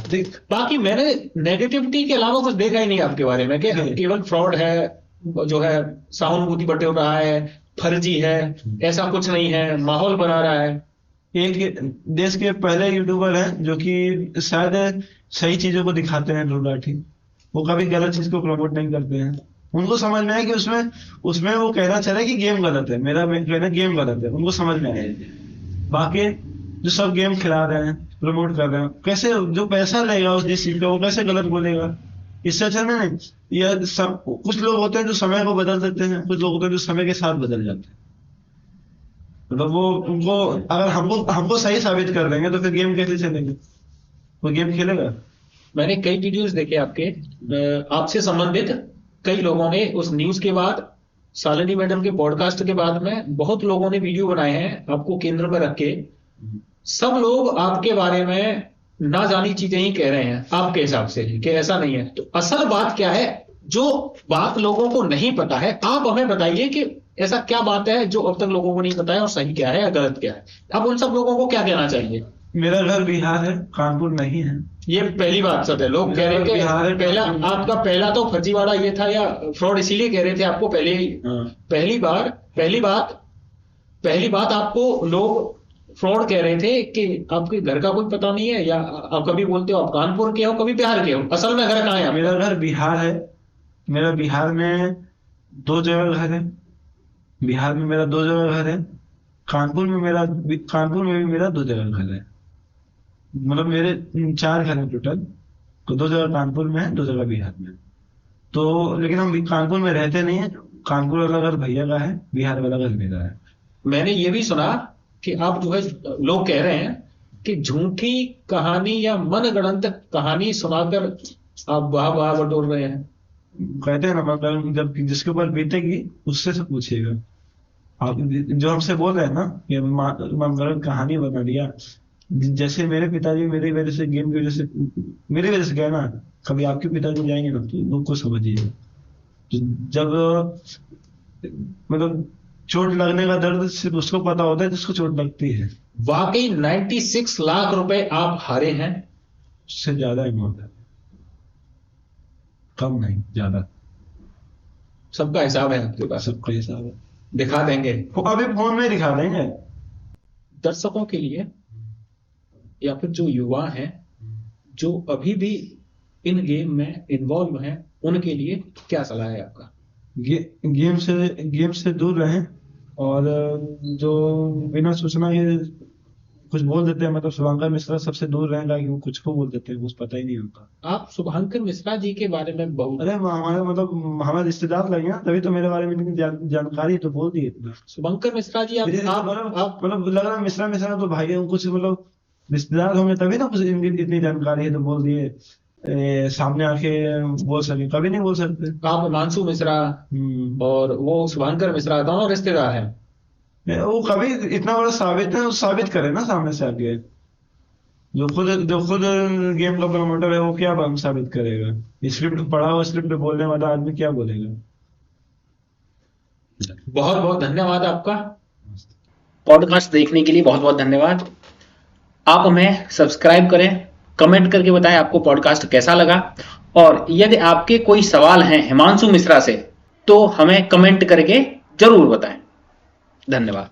बाकी मैंने नेगेटिविटी के अलावा कुछ देखा ही नहीं आपके बारे में कि केवल फ्रॉड है, जो है सहानुभूति बटोर रहा है, फर्जी है, ऐसा कुछ नहीं है, माहौल बना रहा है। एक देश के पहले यूट्यूबर हैं जो कि शायद सही चीजों को दिखाते हैं, ध्रुव राठी। वो कभी गलत चीज को प्रमोट नहीं करते हैं। उनको समझ में आया कि उसमें वो कहना चाह रहे हैं कि गेम गलत है, मेरा कहना गेम गलत है, उनको समझ में आया। बाकी जो सब गेम खिला रहे हैं, प्रमोट कर रहे हैं, कैसे जो पैसा लेगा उस चीज का वो कैसे गलत बोलेगा? इससे अच्छा नहीं, यह सब कुछ लोग होते हैं जो समय को बदल देते हैं, कुछ लोग होते हैं जो समय के साथ बदल जाते हैं। मतलब वो उनको अगर हमको सही साबित कर देंगे तो फिर गेम कैसे चलेंगे? वो गेम खेलेगा? मैंने कई वीडियोस देखे आपके, आपसे संबंधित कई लोगों ने उस न्यूज के बाद, शालिनी मैडम के पॉडकास्ट के बाद में बहुत लोगों ने वीडियो बनाए हैं आपको केंद्र में रख के। सब लोग आपके बारे में ना जानी चीजें ही कह रहे हैं आपके हिसाब से कि ऐसा नहीं है। तो असल बात क्या है, जो बात लोगों को नहीं पता है, आप हमें बताइए कि ऐसा क्या बात है जो अब तक लोगों को नहीं पता है, और सही क्या है या गलत क्या है। अब उन सब लोगों को क्या कहना चाहिए? मेरा घर बिहार है, कानपुर नहीं है। ये पहली बात सच है। लोग कह रहे थे पहला, आपका पहला तो फर्जीवाड़ा ये था या फ्रॉड इसीलिए कह रहे थे आपको पहले ही। पहली बात आपको लोग फ्रॉड कह रहे थे कि आपके घर का कोई पता नहीं है, या आप कभी बोलते हो आप कानपुर के हो, कभी बिहार के हो। असल में घर कहाँ है आपका? मेरा घर बिहार है। मेरा बिहार में 2 जगह घर है। बिहार में मेरा 2 जगह घर है। कानपुर में भी मेरा 2 जगह घर है। मतलब मेरे 4 घर हैं टोटल। तो 2 जगह कानपुर में है, 2 जगह बिहार में। तो लेकिन हम कानपुर में रहते नहीं है। कानपुर वाला घर भैया का है, बिहार वाला घर मेरा है। मैंने ये भी सुना कि आप जो है, लोग कह रहे हैं कि झूठी कहानी या मनगढ़ंत कहानी सुनाकर आप वाह बटोर रहे हैं। कहते हैं ना, मतलब जब जिसके ऊपर बीतेगी उससे से पूछिएगा। आप जो हमसे बोल रहे हैं ना कि मनगढ़ंत कहानी बना दिया, जैसे मेरे पिताजी मेरी वजह से, गेम की वजह से, मेरी वजह से गए ना, कभी आपके पिताजी जाएंगे ना तो लोग को समझिए। जब मतलब चोट लगने का दर्द सिर्फ उसको पता होता है जिसको चोट लगती है। वाकई 96 लाख रुपए आप हारे हैं। उससे ज्यादा अमाउंट है, कम नहीं ज्यादा। सबका हिसाब है आपके पास? सबका हिसाब है, दिखा देंगे अभी फोन में दिखा देंगे। दर्शकों के लिए या फिर जो युवा हैं जो अभी भी इन गेम में इन्वॉल्व हैं, उनके लिए क्या सलाह है आपका? गेम से दूर रहें, और जो बिना सूचना के कुछ बोल देते हैं, मतलब शुभंकर मिश्रा सबसे दूर रहेगा, कि वो कुछ को बोल देते हैं, कुछ पता ही नहीं होता। आप शुभंकर मिश्रा जी के बारे में बहुत, अरे हमारे मतलब हमारे रिश्तेदार लगे हैं, तभी तो मेरे बारे में इतनी जानकारी तो बोल दी इतना। शुभंकर मिश्रा जी आप मतलब लग रहा है मिश्रा तो भाई कुछ मतलब रिश्तेदार होंगे, तभी ना कुछ इतनी जानकारी है तो बोल दिए। सामने आके बोल सके, कभी नहीं बोल सकते। आप हिमांशु मिश्रा और वो शुभंकर मिश्रा दोनों रिश्तेदार हैं। वो कभी इतना बड़ा साबित करे ना सामने से आके। जो खुद गेम का प्रमोटर है, वो क्या साबित करेगा? स्क्रिप्ट पढ़ा हुआ, स्क्रिप्ट बोलने वाला आदमी क्या बोलेगा? बहुत बहुत धन्यवाद आपका। पॉडकास्ट देखने के लिए बहुत बहुत धन्यवाद। आप हमें सब्सक्राइब करें, कमेंट करके बताएं आपको पॉडकास्ट कैसा लगा, और यदि आपके कोई सवाल हैं हिमांशु मिश्रा से तो हमें कमेंट करके जरूर बताएं। धन्यवाद।